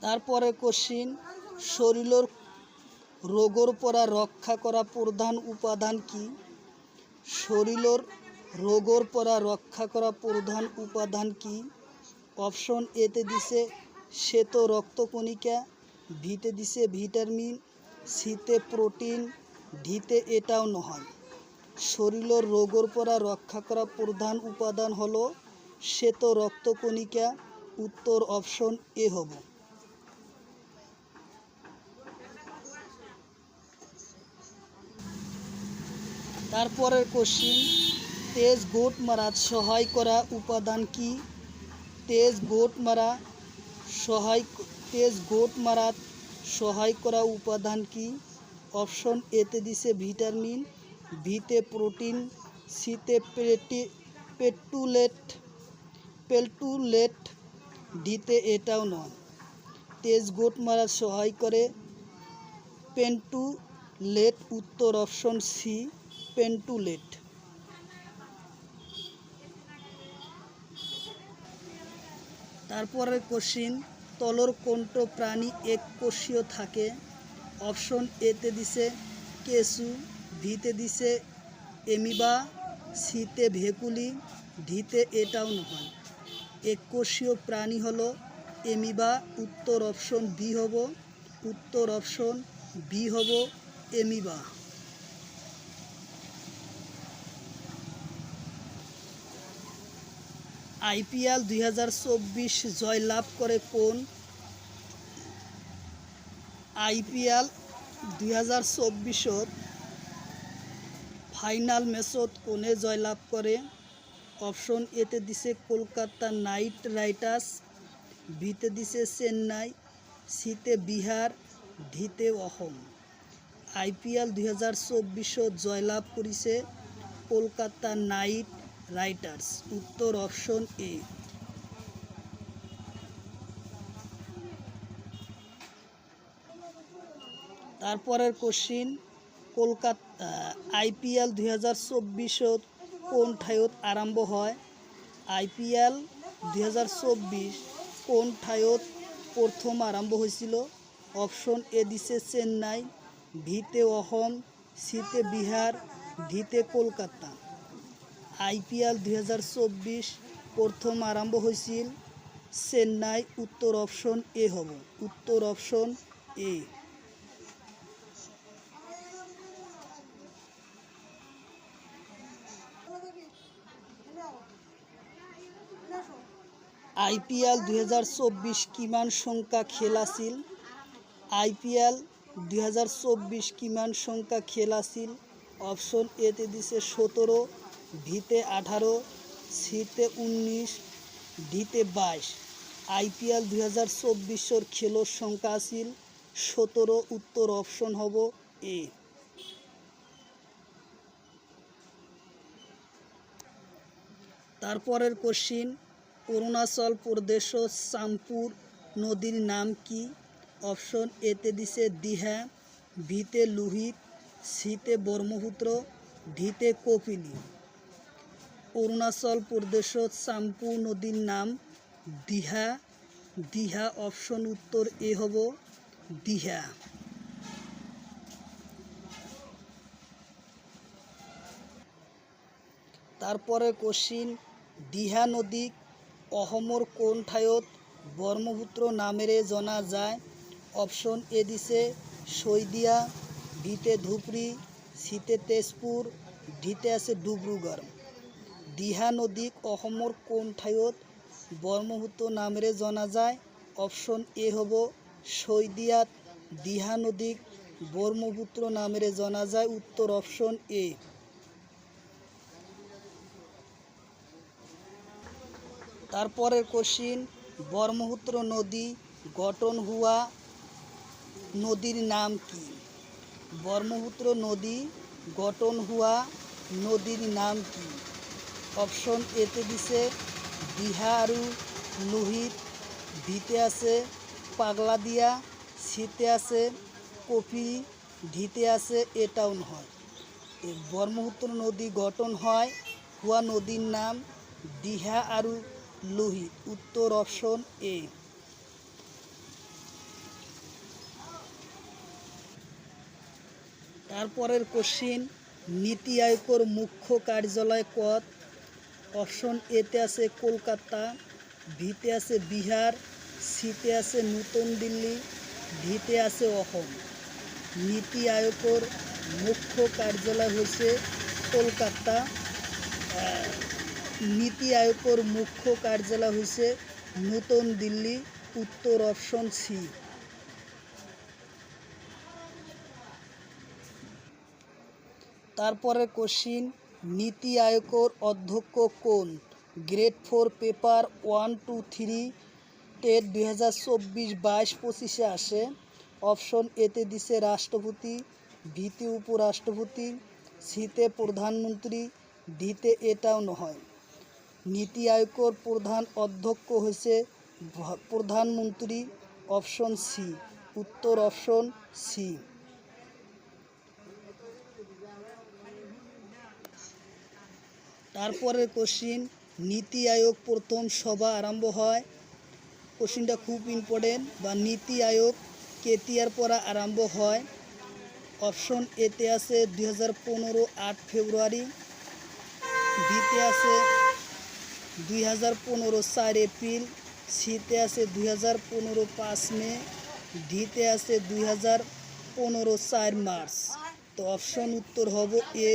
তারপরে কোশ্চিন, শরীরের রোগের পরা রক্ষা করা প্রধান উপাদান কি? শরীরের রোগের পরা রক্ষা করা প্রধান উপাদান কি? অপশন এতে দিছে শ্বেত রক্তকণিকা, বিতে দিছে ভিটামিন, সিতে প্রোটিন, ডিতে এটাও নয়। শরীরের রোগের পরা রক্ষা করা প্রধান উপাদান হলো শ্বেত রক্তকণিকা। উত্তর অপশন এ হব। তারপরের কোশ্চিন, তেজ গোট মারাত সহায় করা উপাদান কি? তেজ গোট মারাত সহায় করা উপাদান কি? অপশন এতে দিছে ভিটামিন, বিতে প্রোটিন, সিতে পেলটুলেট, ডিতে এটাও নয়। তেজ গোট মারাত সহায় করে পেন্টুলেট। উত্তর অপশন সি পেন্টুলেট। তারপরের কোশ্চিন, তলর কোনটো প্রাণী এককোষীয় থাকে? অপশন এতে দিছে কেঁচু, ভিতে দিছে এমিবা, সিতে ভেকুলি, ডিতে এটাও নয়। এককোষীয় প্রাণী হলো এমিবা। উত্তর অপশন বি হব। উত্তর অপশন বি হব এমিবা। IPL 2024 জয়লাভ করে কোন? IPL 2024 ফাইনাল ম্যাচত কোনে জয়লাভ করে? অপশন এতে দিছে কলকাতা নাইট রাইডার্স, বিতে দিছে চেন্নাই, সিতে বিহার, ডিতে অসম। IPL 2024 জয়লাভ কৰিছে কলকাতা নাইট রাইডার্স। উত্তর অপশন এ। তারপরের কোশ্চিন, কলকাতা IPL 2024 কোন ঠাইত আরম্ভ হয়? IPL 2024 কোন ঠাইত প্রথম আরম্ভ হয়েছিল? অপশন এ দিছে চেন্নাই, ভিতে অসম, সিতে বিহার, ডিতে কলকাতা। IPL 2024 প্রথম আরম্ভ হয়েছিল চেন্নাই। উত্তর অপশন এ হব। উত্তর অপশন এ। IPL 2024 কিমান সংখ্যা খেল আছিল? IPL 2024 কিমান সংখ্যা খেল আছিল? অপশন এতে দিছে 17, ভিতে 18, সিতে 19, ডিতে 22। IPL 2024 খেলোর সংখ্যা আছিল 17। উত্তর অপশন হব এ। তারপরের কোশ্চিন, অরুণাচল প্রদেশত চাম্পুর নদীর নাম কি? অপশন এতে দিছে দিহা, বিতে লোহিত, সিতে ব্রহ্মপুত্র, ডিতে কপিলি। অরুণাচল প্রদেশত চাম্পু নদীর নাম দিহা। দিহা অপশন উত্তর এ হব দিহা। তারপরে কোশ্চিন, দিহা নদী অসমৰ কোন ঠাইত ব্রহ্মপুত্র নামেরে জনা যায়। অপশন এ দিছে শৈদিয়া, বিতে ধুবড়ী, সিতে তেজপুর, ডিতে আছে ডিব্ৰুগড়। দিহা নদীক অসমৰ কোন ঠাইত ব্ৰহ্মপুত্ৰ নামেৰে জনা যায়? অপশন এ হ'ব শৈদিয়াত দিহা নদীক ব্রহ্মপুত্র নামেরে জনা যায়। উত্তর অপশন এ। তারপরের কোশ্চিন, ব্রহ্মপুত্র নদী গঠন হুয়া নদীর নাম কি? ব্রহ্মপুত্র নদী গঠন হুয়া নদীর নাম কি? অপশন এতে দিছে দিহা আৰু লোহিত, বিতে আছে পাগলা দিয়া, সিতে আছে কপি, ডিতে আছে এটাও নহয়। ব্রহ্মপুত্র নদী গঠন হয় হুয়া নদীর নাম দিহা আৰু লোহিত। উত্তর অপশন এ। তারপরের কোশ্চিন, নীতি আয়োগের মুখ্য কার্যালয় কত? অপশন এতে আছে কলকাতা, বিতে আছে বিহার, সিতে আছে নতুন দিল্লি, ডিতে আছে অসম। নীতি আয়োগের মুখ্য কার্যালয় হচ্ছে কলকাতা। নীতি আয়োগের মুখ্য কার্যালয় হচ্ছে নতুন দিল্লি। উত্তর অপশন সি। তারপরে কোশ্চিন, নীতি আয়োগের অধ্যক্ষ কোন? গ্রেড 4 পেপার 1, 2, 3 টেট 2024-22-25 আসে। অপশন এতে দিছে রাষ্ট্রপতি, বিতে উপরাষ্ট্রপতি, সিতে প্রধানমন্ত্রী, ডিতে এটাও নহয়। নীতি আয়োগের প্রধান অধ্যক্ষ হয়েছে প্রধানমন্ত্রী। Option C. উত্তর অপশন সি। তারপরের কোশ্চিন, নীতি আয়োগ প্রথম সভা আরম্ভ হয়। কোশ্চিনটা খুব ইম্পর্টেন্ট। বা নীতি আয়োগ কেতিয়ার পরা আরম্ভ হয়? অপশন এতে আছে 2015 8 ফেব্রুয়ারি, বিতে আছে 2015 4 এপ্রিল, সিতে আছে 2015 5 মে, ডিতে আছে 2015 4 মার্চ। তো অপশন উত্তর হব এ।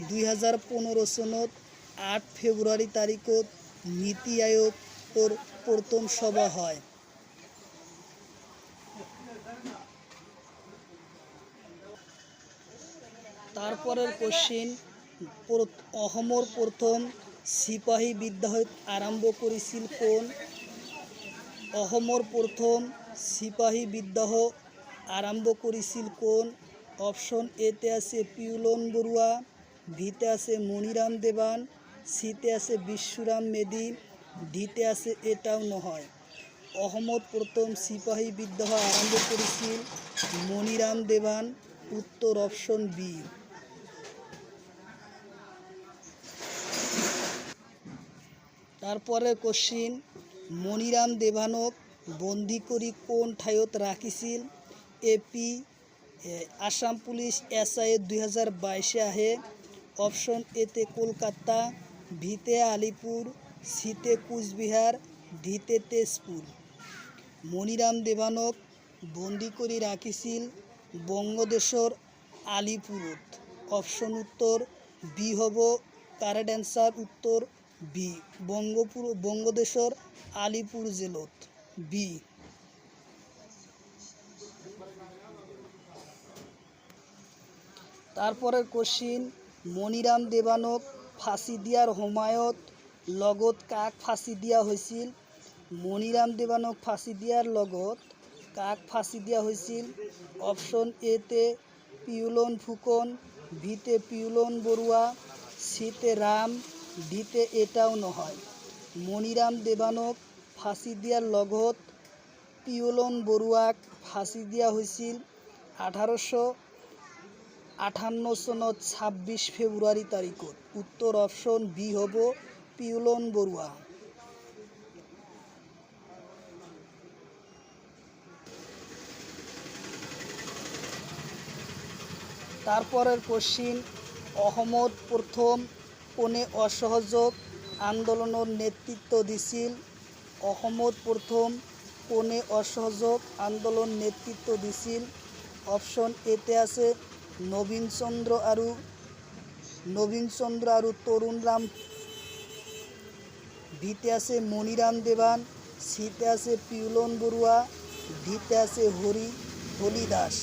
2015 সনত 8 ফেব্রুয়ারি তারিখত নীতি আয়োগের প্রথম সভা হয়। তারপরের কোশ্চিন, অসমৰ প্রথম সিপাহী বিদ্যালয় আরম্ভ করেছিল কোন? অসমৰ প্রথম সিপাহী বিদ্যালয় আরম্ভ করেছিল কোন? অপশন এতে আছে পিউলন বৰুৱা, বিতে আছে মণিরাম দেৱান, সিতে আছে বিশ্বরাম মেধি, ডিতে আছে এটাও নহয়। অসমত প্রথম সিপাহী বিদ্রোহ আরম্ভ করেছিল মণিরাম দেৱান। উত্তর অপশন বি। তারপরে কোশ্চিন, মণিরাম দেৱানক বন্দী কৰি কোন ঠাইত রাখিছিল? এপি আসাম পুলিশ SI 2022 আহে। অপশন এতে কলকাতা, বিতে আলিপুর, সিতে কোচবিহার, ডিতে তেজপুর। মণিরাম দেৱানক বন্দী কৰি রাখিছিল বঙ্গদেশর আলিপুরত। অপশন উত্তর বি হব কারেক্ট অ্যান্সার। উত্তর বি, বঙ্গদেশর আলিপুর জেলত। বি। তারপরের কোশ্চিন, মণিরাম দেৱানক ফাঁসি দিয়ার সময়ত লগত কাক ফাঁসি দিয়া হৈছিল? মণিরাম দেৱানক ফাঁসি দিয়ার লগত কাক ফাঁসি দিয়া হৈছিল? অপশন এতে পিউলন ফুকন, বিতে পিউলন বৰুৱা, সিতে রাম, ডিতে এটাও নহয়। মণিরাম দেৱানক ফাঁসি দিয়ার লগত পিউলন বৰুৱাক ফাঁসি দিয়া হৈছিল 1858 সনত 26 ফেব্রুয়ারি তারিখত। উত্তর অপশন বি হব পিউলন বৰুৱা। তারপরের কোশ্চিন, অসমত প্রথম কোনে অসহযোগ আন্দোলনের নেতৃত্ব দিছিল? অসমত প্রথম কোনে অসহযোগ আন্দোলন নেতৃত্ব দিছিল? অপশন এতে আছে নবীন চন্দ্র আৰু তৰুণৰাম, বিতে আছে মণিৰাম দেৱান, সিতে আছে পিউলন বৰুৱা, ডিতে আছে হলি দাস।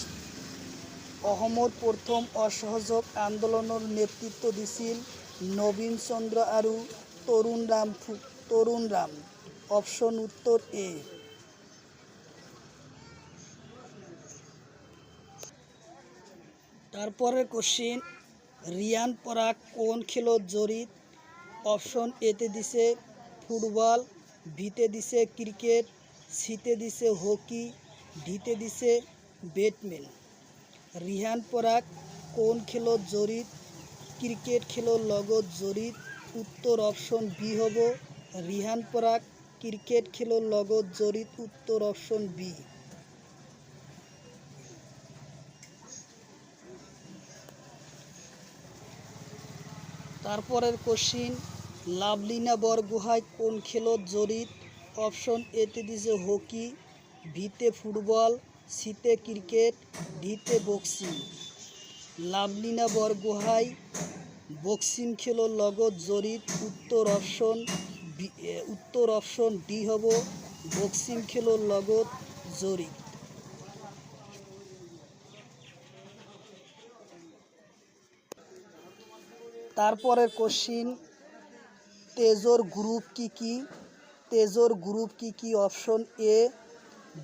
অসমত প্ৰথম অসহযোগ আন্দোলনৰ নেতৃত্ব দিছিল নবীন চন্দ্ৰ আৰু তৰুণৰাম। অপশন উত্তর এ। তারপরের কোশ্চিন, রিয়ান পরাগ কোন খেলত জড়িত? অপশন এতে দিছে ফুটবল, বিতে দিছে ক্রিকেট, সিতে দিছে হকি, ডিতে দিছে ব্যাডমিন্টন। রিহান পরাগ কোন খেলত জড়িত? ক্রিকেট খেলৰ লগত জড়িত। উত্তর অপশন বি হব। রিহান পরাগ ক্রিকেট খেলৰ লগত জড়িত। উত্তর অপশন বি। তারপরের কোশ্চিন, লাভলিনা বরগোহাঁই কোন খেলত জড়িত? অপশন এতে দিছে হকি, বিতে ফুটবল, সিতে ক্রিকেট, ডিতে বক্সিং। লাভলিনা বৰগোহাঁই বক্সিং খেলৰ লগত জড়িত। উত্তৰ অপশন ডি হ'ব, বক্সিং খেলৰ লগত জড়িত। তারপরের কোশ্চিন, তেজর গ্রুপ কি কি? তেজর গ্রুপ কি কি? অপশন এ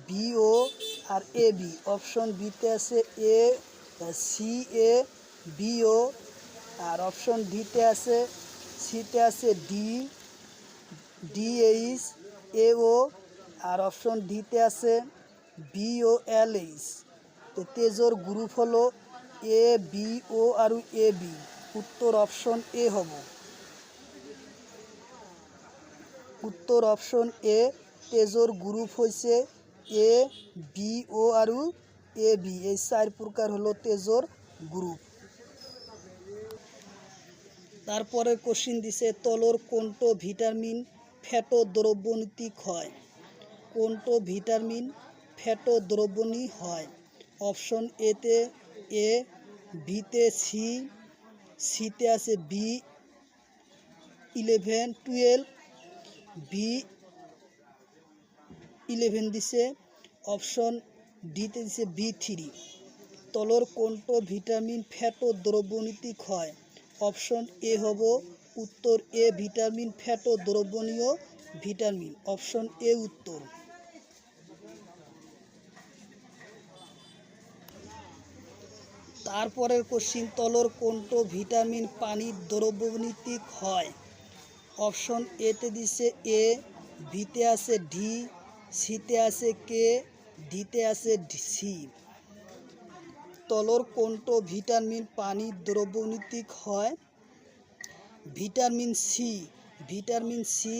বি ও আর এ বি। অপশন বিতে আছে সি এ বি ও, আর অপশন ডিতে আছে সিতে আছে ডি এইচ এ ও, আর অপশন ডিতে আছে বি ও এল এইচ। তো তেজর গ্রুপ হলো এ বি ও আর এ বি। উত্তর অপশন এ হব। উত্তর অপশন এ। তেজর গ্রুপ হয়েছে এ বি ও আর এ বি, এই 4 প্রকার হলো তেজর গ্রুপ। তারপরে কোশ্চিন দিছে, তলর কোনটো ভিটামিন ফ্যাটো দ্রবণীতি হয়? কোনটো ভিটামিন ফ্যাটো দ্রবণী হয়? অপশন এতে এ, বিতে সি, সিতে আছে B11-12, B11 দিছে। অপশন ডিতে দিছে B3। তলর কোনটো ভিটামিন ফ্যাটো দ্রবণীতি হয়? অপশন এ হব উত্তর এ, ভিটামিন ফ্যাটো দ্রবণীয় ভিটামিন। অপশন এ উত্তর। তারপরের কোশ্চিন, তলর কোনটো ভিটামিন পানির দ্রবণীতি হয়? অপশন এতে দিছে এ, বিতে আছে ডি, সিতে আছে কে, ডিতে আছে সি। তলর কোনটো ভিটামিন পানির দ্রবণীতি হয়? Vitamin C. ভিটামিন সি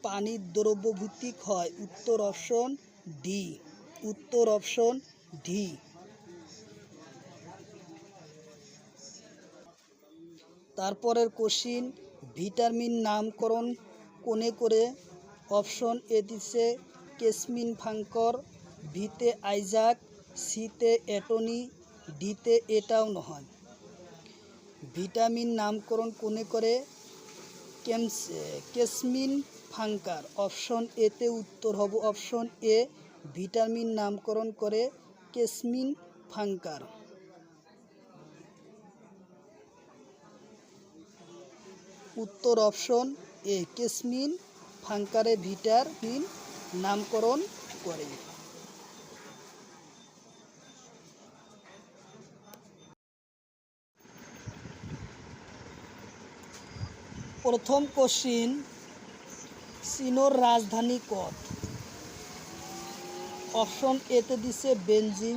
পানির দ্রবভূতিক হয়। উত্তর অপশন ডি। উত্তর অপশন ডি। তারপরের কোশ্চিন, ভিটামিন নামকরণ কোনে করে? অপশন এ দিছে কেসমিন ফাঙ্কর, বিতে আইজাক, সিতে এটনি, ডিতে এটাও নহয়। ভিটামিন নামকরণ কোনে করে? কেসমিন ফাঙ্কার। অপশন এতে উত্তর হবে অপশন এ, ভিটামিন নামকরণ করে কেসমিন ফাঙ্কার। উত্তর অপশন এ, কেসমিন ফাঙ্কারে ভিটামিন নামকরণ করে। প্রথম কোশ্চিন, চীনের রাজধানী কত? অপশন এতে দিছে বেজিং,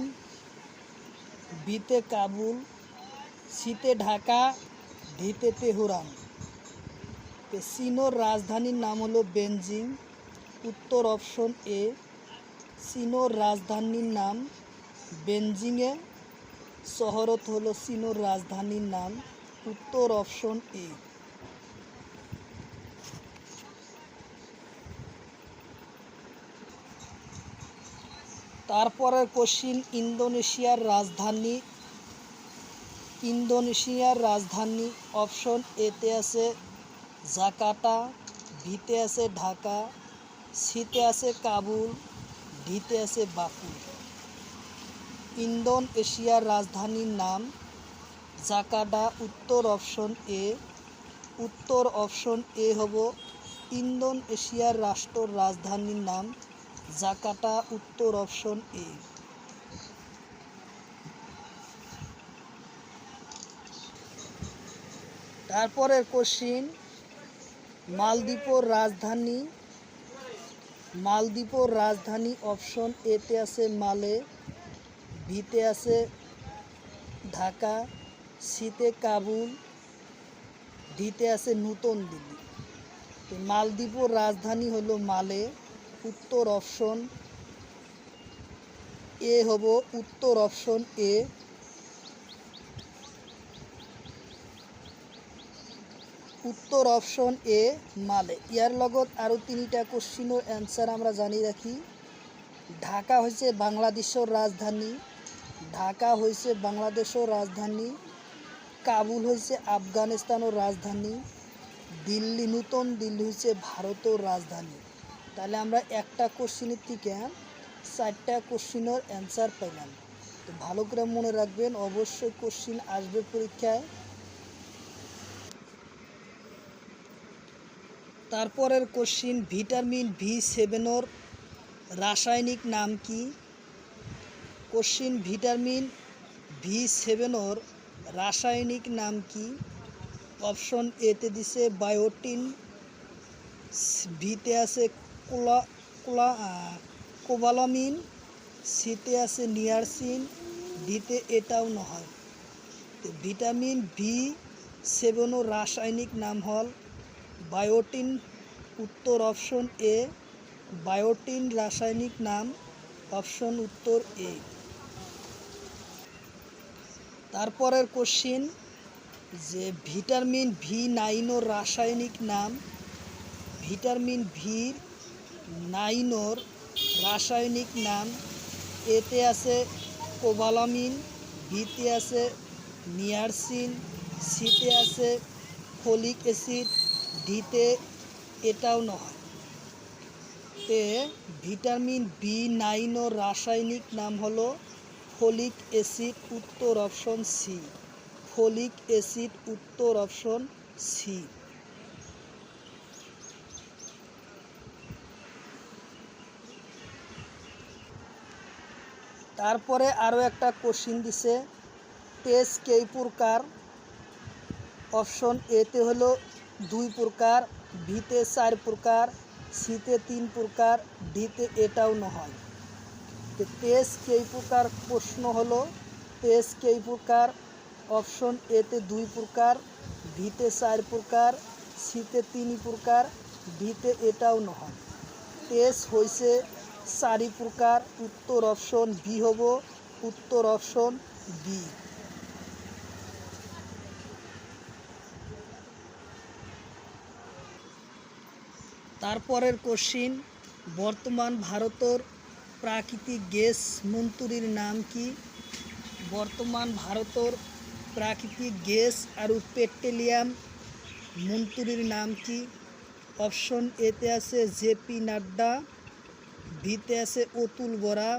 বিতে কাবুল, সিতে ঢাকা, ডিতে তেহরান। চীনের রাজধানীর নাম হলো বেজিং। উত্তর অপশন এ, চীনের রাজধানীর নাম বেজিংয়ে শহরত হলো চীনের রাজধানীর নাম। উত্তর অপশন এ। তারপরের কোশ্চিন ইন্দোনেশিয়ার রাজধানী অপশন এতে আছে জাকার্তা, বিতে আছে ঢাকা, সিতে আছে কাবুল, ডিতে আছে বাকু। ইন্দোনেশিয়ার রাজধানীর নাম জাকার্তা। উত্তর অপশন এ হব ইন্দোনেশিয়ার রাষ্ট্র রাজধানীর নাম জাকার্তা। উত্তর অপশন এ। তারপরের কোশ্চিন মালদ্বীপের রাজধানী অপশন এতে আছে মালে, বিতে আছে ঢাকা, সিতে কাবুল, ডিতে আছে নতুন দিল্লি। মালদ্বীপের রাজধানী হলো মালে। উত্তর অপশন এ হব উত্তর অপশন এ। উত্তর অপশন এ মালে। ইয়ার লগত আৰু তিনিটা কোশ্চিনৰ এনসার আমরা জানি রাখি। ঢাকা হয়েছে বাংলাদেশের রাজধানী, কাবুল হয়েছে আফগানিস্তানের রাজধানী, নতুন দিল্লি হচ্ছে ভারতের রাজধানী। তাহলে আমরা একটা কোশ্চিনের থেকে 4টা কোশ্চিনের অ্যান্সার পাইলাম। তো ভালো করে মনে রাখবেন, অবশ্যই কোশ্চিন আসবে পরীক্ষায়। তারপরের কোশ্চিন ভিটামিন B7 রাসায়নিক নাম কি? কোশ্চিন ভিটামিন B7 রাসায়নিক নাম কি? অপশন এতে দিছে বায়োটিন, বিতে আছে কোবালামিন, সিতে আছে নিয়ারসিন, ডিতে এটাও নহয়। তো ভিটামিন B7 রাসায়নিক নাম হল বায়োটিন। উত্তর অপশন এ বায়োটিন রাসায়নিক নাম। অপশন উত্তর এ। তারপরের কোশ্চিন যে ভিটামিন B9 রাসায়নিক নাম। ভিটামিন B9 রাসায়নিক নাম এতে আছে কোবালামিন, বিতে আছে নিয়ারসিন, সিতে আছে ফলিক অ্যাসিড, ডিতে এটাও নহয়। তে ভিটামিন B9 রাসায়নিক নাম হলো ফলিক অ্যাসিড। উত্তর অপশন সি। Folic acid. উত্তর অপশন সি। তারপরে আরও একটা কোশ্চিন দিছে তেজ কই প্রকার? অপশন এতে হলো 2 প্রকার, বিতে 4 প্রকার, সিতে 3 প্রকার, ডিতে এটাও নহয়। তেজ কই প্রকার? প্রশ্ন হলো তেজ কই প্রকার? অপশন এতে 2 প্রকার, বিতে 4 প্রকার, সিতে 3 প্রকার, ডিতে এটাও নহয়। তেজ হয়েছে 4 প্রকার। উত্তর অপশন বি হব। উত্তর অপশন বি। তারপরের কোশ্চিন বর্তমান ভারতের প্রাকৃতিক গ্যাস মন্ত্রীর নাম কি? বর্তমান ভারতের প্রাকৃতিক গ্যাস আর পেট্রোলিয়াম মন্ত্রীর নাম কি? অপশন এতে আছে জেপি নাড্ডা, বিতে আছে অতুল বরা,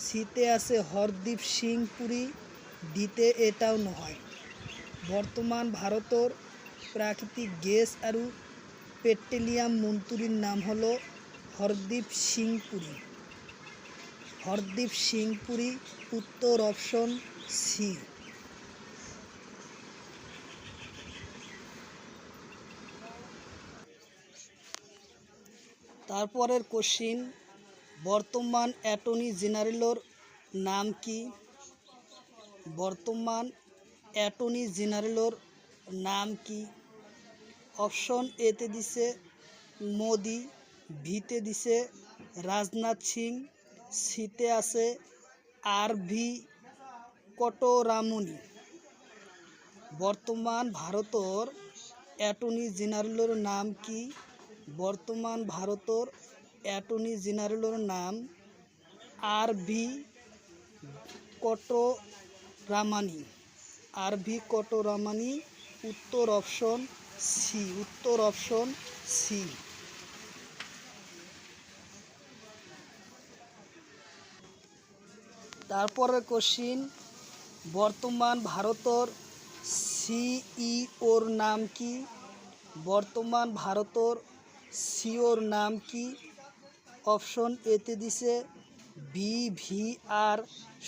সিতে আছে হরদীপ সিং পুরী, ডিতে এটাও নহয়। বর্তমান ভারতের প্রাকৃতিক গ্যাস আর পেট্রোলিয়াম মন্ত্রীর নাম হলো হরদীপ সিং পুরী। হরদীপ সিং পুরী। উত্তর অপশন সি। তারপরের কোশ্চিন বর্তমান অ্যাটর্নি জেনারেলের নাম কি? বর্তমান অ্যাটর্নি জেনারেলের নাম কি? অপশন এতে দিছে মোদি, বিতে দিছে রাজনাথ সিং, সিতে আছে RV কটরামনি। বর্তমান ভারতের অ্যাটর্নি জেনারেলের নাম কি? বর্তমান ভারতের অ্যাটর্নি জেনারেলের নাম আরভি কটরামানি। আরভি কটরামানি। উত্তর অপশন সি। উত্তর অপশন সি। তারপরের কোশ্চিন, বর্তমান ভারতের সিইওর নাম কি? বর্তমান ভারতের সিওর নাম কি? অপশন এতে দিছে আর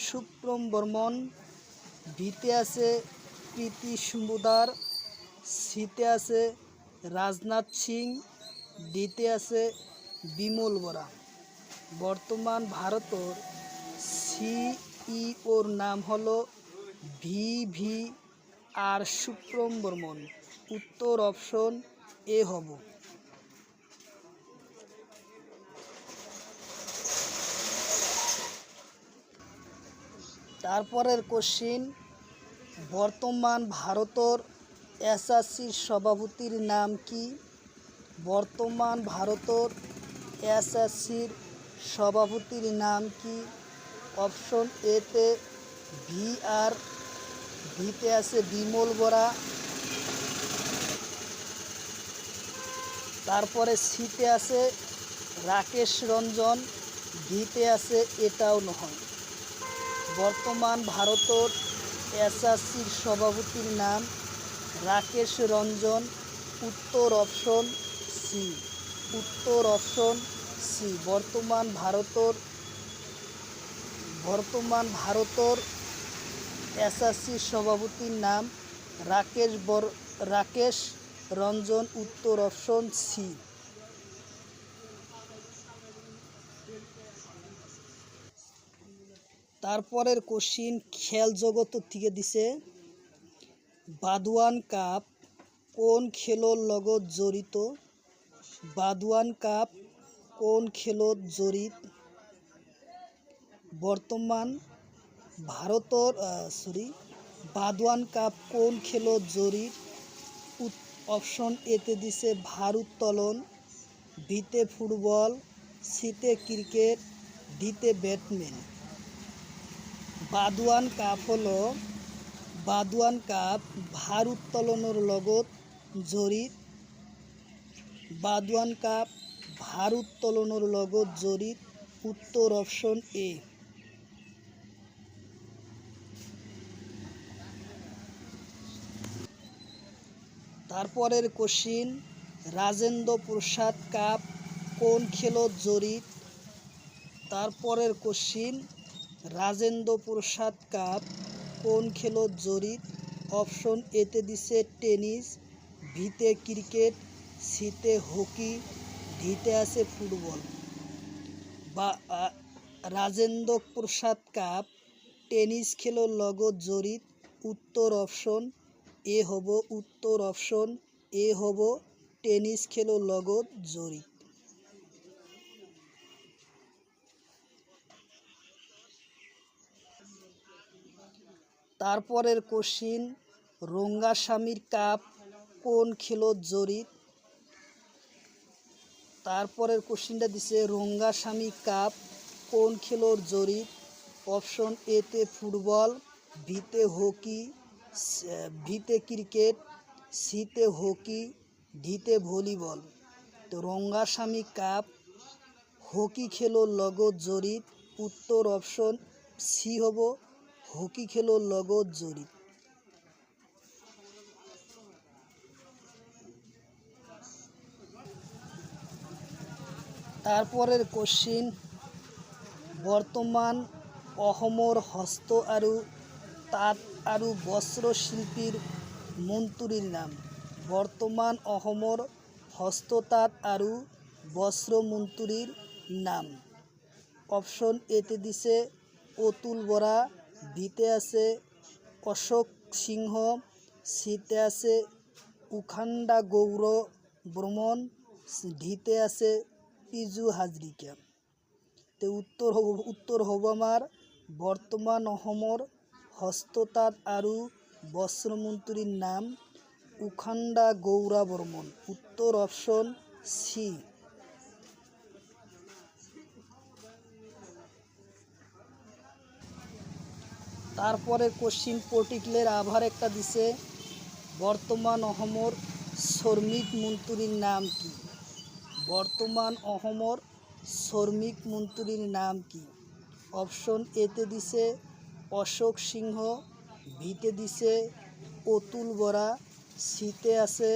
সুব্রহ্মণ্যম, বিতে আছে প্রীতি সুমুদার, সিতে আছে রাজনাথ সিং, ডিতে আছে বিমল বরা। বর্তমান ভারতের সিইওর নাম হলো আর সুব্রহ্মণ্যম। উত্তর অপশন এ হব। তারপরের কোশ্চিন, বর্তমান ভারতের এসএসসির সভাপতির নাম কি? বর্তমান ভারতের এসএসসির সভাপতির নাম কি? অপশন এতে আর, ভিতে আছে বিমল বরা, তারপরে সিতে আছে রাকেশ রঞ্জন, ডিতে আছে এটাও নয়। বর্তমান ভারতের এসএসসির সভাপতির নাম রাকেশ রঞ্জন। উত্তর অপশন সি। উত্তর অপশন সি। বর্তমান ভারতের এসএসসির সভাপতির নাম রাকেশ রঞ্জন। উত্তর অপশন সি। তারপরের কোশ্চিন খেল জগত থেকে দিছে, বাদওয়ান কাপ কোন খেলোর লগত জড়িত? বাদওয়ান কাপ কোন খেলত জড়িত? বর্তমান ভারতের বাদওয়ান কাপ কোন খেলত জড়িত? অপশন এতে দিছে ভারোত্তোলন, বিতে ফুটবল, সিতে ক্রিকেট, ডিতে ব্যাডমিন্টন। বাদওয়ান কাপ ভারোত্তোলনের লগত জড়িত। বাদওয়ান কাপ ভারোত্তোলনের লগত জড়িত। উত্তর অপশন এ। তারপরের কোশ্চিন, রাজেন্দ্র প্রসাদ কাপ কোন খেলত জড়িত? তারপরের কোশ্চিন, রাজেন্দ্র প্রসাদ কাপ কোন খেলত জড়িত? অপশন এতে দিছে টেনিস, বিতে ক্রিকেট, সিতে হকি, ডিতে আছে football. Rajendra Prasad cup tennis খেলোর লগত জড়িত। উত্তর অপশন এ হব। উত্তর অপশন এ হব, টেনিস খেলোর লগত জড়িত। তারপরের কোশ্চিন, রঙ্গাস্বামীর কাপ কোন খেলত জড়িত? তারপরের কোশ্চিনটা দিছে রঙ্গাস্বামী কাপ কোন খেলোর জড়িত? অপশন এতে ফুটবল, বিতে হকি, ভিতে ক্রিকেট, সিতে হকি, ডিতে ভলিবল। তো রঙ্গাস্বামী কাপ হকি খেলোর লগত জড়িত। উত্তর অপশন সি হব, হকি খেলোর লগত জড়িত। তারপরের কোশ্চিন, বর্তমান অসমৰ হস্ত আৰু তাঁত আৰু বস্ত্ৰ শিল্পীৰ মন্ত্ৰীৰ নাম। বর্তমান অসমৰ হস্ততাঁত আৰু বস্ত্ৰ মন্ত্ৰীৰ নাম। অপশন এতে দিছে অতুল বরা, বিতে আছে অশোক সিংহ, সিতে আছে উখান্ডা গৌর বর্মন, ডিতে আছে পিজু হাজরিকা। তো উত্তর হব আমার বর্তমান অসমৰ হস্ততাঁত আৰু বস্ত্ৰমন্ত্ৰীৰ নাম উখান্ডা গৌরা বর্মন। উত্তর অপশন সি। তারপরে কোশ্চিন পর্টিকুলার আভার একটা দিছে, বর্তমান অসমর শ্রমিক মন্ত্রীর নাম কি? বর্তমান অসমর শ্রমিক মন্ত্রীর নাম কি? অপশন এতে দিছে অশোক সিংহ, বিতে দিছে অতুল বরা, সিতে আছে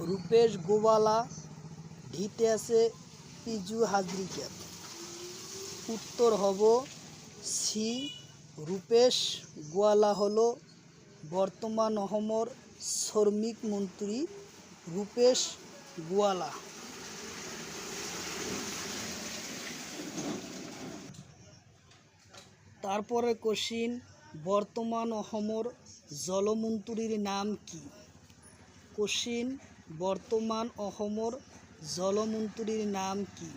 রূপেশ গোয়ালা, ডিতে আছে পিজু হাজরিকা। উত্তর হব সি, রূপেশ গোয়ালা হলো বর্তমান অসমর শ্রমিক মন্ত্রী রূপেশ গোয়ালা। তারপরে কোশ্চিন, বর্তমান অসমর জলমন্ত্রীর নাম কি? কোশ্চিন, বর্তমান অসমর জলমন্ত্রীর নাম কি?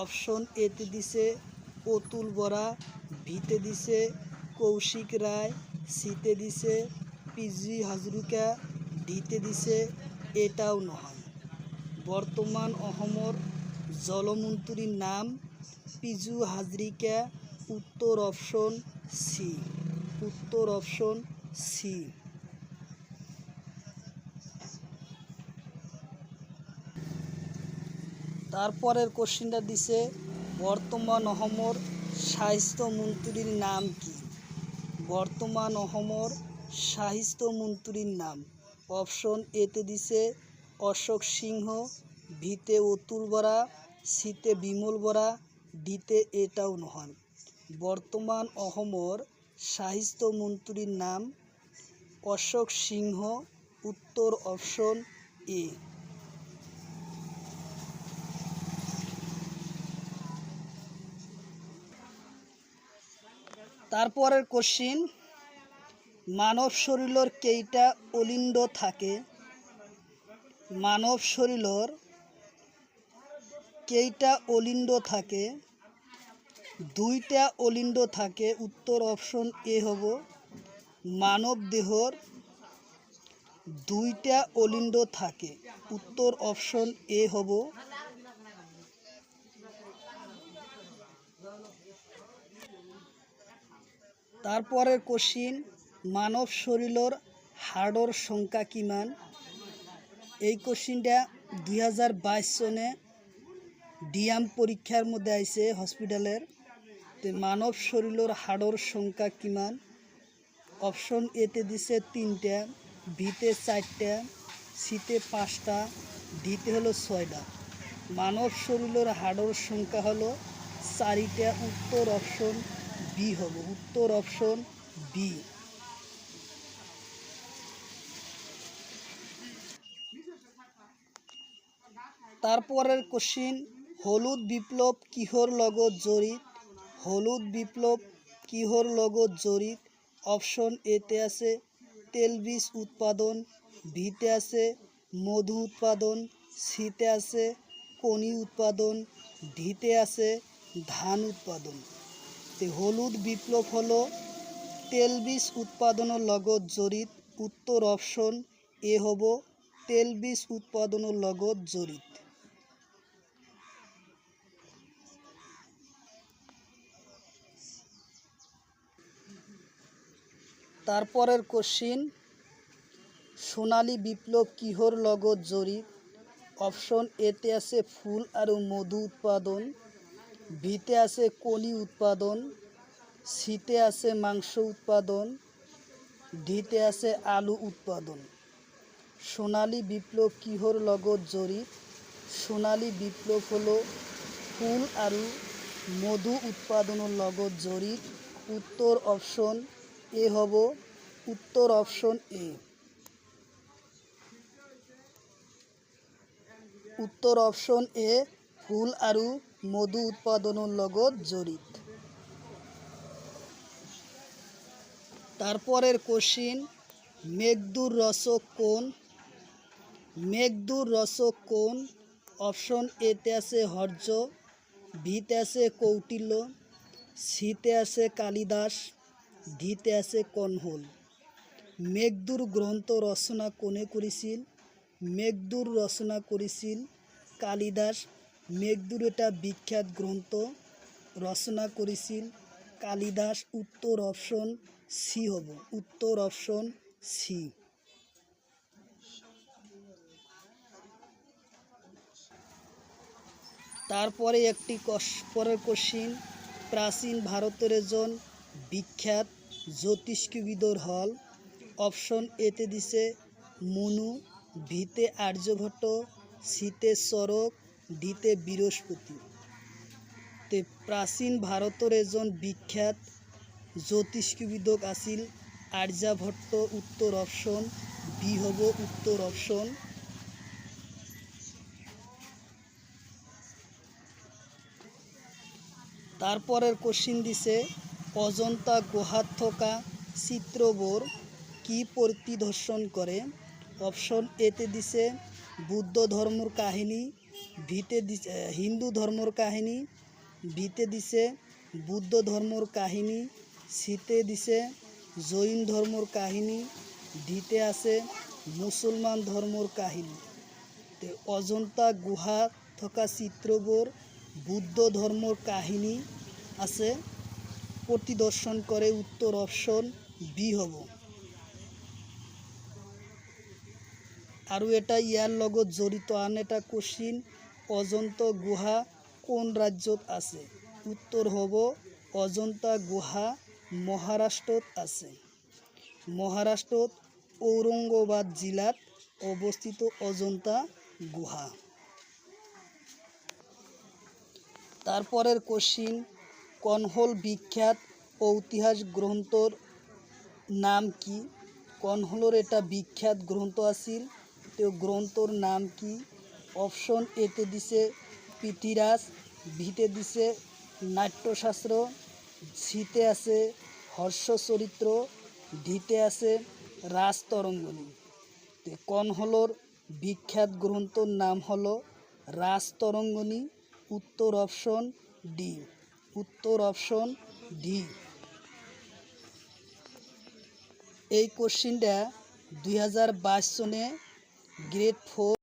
অপশন এতে দিছে অতুল বরা, বিতে দিছে কৌশিক রায়, সিতে দিছে পিজি হাজরিকা, ডিতে দিছে এটাও নহয়। বর্তমান অসমর জলমন্ত্রীর নাম পিজু হাজরিকা। উত্তর অপশন সি। উত্তর অপশন সি। তারপরের কোশ্চিনটা দিছে, বর্তমান অসমর স্বাস্থ্যমন্ত্রীর নাম কি? বর্তমান অসমর স্বাস্থ্যমন্ত্রীর নাম। অপশন এতে দিছে অশোক সিংহ, বিতে অতুল বরা, সিতে বিমল বরা, ডিতে এটাও নহয়। বর্তমান অসমর স্বাস্থ্যমন্ত্রীর নাম অশোক সিংহ। উত্তর অপশন এ। তারপরের কোশ্চিন, মানব শরীরের কেইটা অলিন্দ থাকে? মানব শরীরের কেইটা অলিন্দ থাকে? দুইটা অলিন্দ থাকে। উত্তর অপশন এ হব মানব দেহর দুইটা অলিন্দ থাকে। উত্তর অপশন এ হব। তারপরের কোশ্চিন, মানব শরীরের হাড়ের সংখ্যা কিমান? এই কোশ্চিনটা 2022 সনে ডিএম পরীক্ষার মধ্যে আইছে হসপিটালের। তো মানব শরীরের হাড়ের সংখ্যা কিমান? অপশন এতে দিছে 3টা, বিতে 4টা, সিতে 5টা, ডিতে হলো 6টা। মানব শরীরের হাড়ের সংখ্যা হলো 4টা। উত্তর অপশন বি হবে। উত্তর অপশন বি। তারপরের কোশ্চিন, হলুদ বিপ্লব কিহর লগত জড়িত? হলুদ বিপ্লব কিহর লগত জড়িত? অপশন এতে আছে তেলবীজ উৎপাদন, বিতে আছে মধু উৎপাদন, সিতে আছে কণি উৎপাদন, ডিতে আছে ধান উৎপাদন। তো হলুদ বিপ্লব হলো তেলবীজ উৎপাদনের লগত জড়িত। উত্তর অপশন এ হব তেলবীজ উৎপাদনের লগত জড়িত। তারপরের কোশ্চিন, সোনালী বিপ্লব কিহর লগত জড়িত? অপশন এতে আছে ফুল আর মধু উৎপাদন, বিতে আছে কণি উৎপাদন, সিতে আছে মাংস উৎপাদন, ডিতে আছে আলু উৎপাদন। সোনালী বিপ্লব কিহর লগত জড়িত? সোনালী বিপ্লব হলো ফুল আর মধু উৎপাদনের লগত জড়িত। উত্তর অপশন এ হব। উত্তর অপশন এ। উত্তর অপশন এ, ফুল আর মধু উৎপাদনের লগত জড়িত। তারপরের কোশ্চিন, মেঘদূত রচক কোন? মেঘদূত রচক কোন? অপশন এতে আছে হর্য, বিতে আছে কৌটিল্য, সিতে আছে কালিদাস, ডিতে আছে কনহল। মেঘদূত গ্রন্থ রচনা কোনে করেছিল? মেঘদূত রচনা করেছিল কালিদাস। মেঘদূত এটা বিখ্যাত গ্রন্থ রচনা করেছিল কালিদাস। উত্তর অপশন সি হব, উত্তর অপশন সি। তারপরে একটি পরের কোশ্চিন, প্রাচীন ভারতের একজন বিখ্যাত জ্যোতিষ্কবিদর হল। অপশন এতে দিছে মনু, ভিতে আর্যভট্ট, সিতে চরক, ডিতে বৃহস্পতি। তে প্রাচীন ভারতের একজন বিখ্যাত জ্যোতিষ্কবিদক আছিল আর্যভট্ট। উত্তর অপশন বি হব, উত্তর অপশন। তারপরের কোশ্চিন দিছে অজন্তা গুহাত থকা চিত্রবোৰ কি পরিদর্শন করে। অপশন এতে দিছে বুদ্ধ ধর্মর কাহিনী, ভিতে দিছে হিন্দু ধর্মর কাহিনী, ভিতে দিছে বুদ্ধ ধর্মর কাহিনী, সিতে দিছে জৈন ধর্মর কাহিনী, ডিতে আছে মুসলমান ধর্মর কাহিনী। তে অজন্তা গুহা থকা চিত্রবোৰ বুদ্ধ ধর্মর কাহিনী আছে পরিদর্শন করে। উত্তর অপশন বি হব। আৰু এটা ইয়াৰ লগত জড়িত আন এটা কোশ্চিন, অজন্তা গুহা কোন রাজ্যত আছে। উত্তর হব অজন্তা গুহা মহারাষ্ট্রত আছে। মহারাষ্ট্রত ঔরঙ্গাবাদ জেলাত অবস্থিত অজন্তা গুহা। তারপরের কোশ্চিন, কনহল বিখ্যাত ঐতিহাস গ্রন্থর নাম কি। কনহলর এটা বিখ্যাত গ্রন্থ আছিল, তো গ্রন্থর নাম কি। অপশন এতে দিছে পৃথিরাজ, ভিতে দিছে নাট্যশাস্ত্র, সিতে আছে হর্ষচরিত্র, ডিতে আছে রাজতরঙ্গিনী। কনহলর বিখ্যাত গ্রন্থর নাম হলো রাজতরঙ্গিনী। উত্তর অপশন ডি, উত্তর অপশন ডি। এই কোশ্চিনটা 2022 সনে গ্রেড 4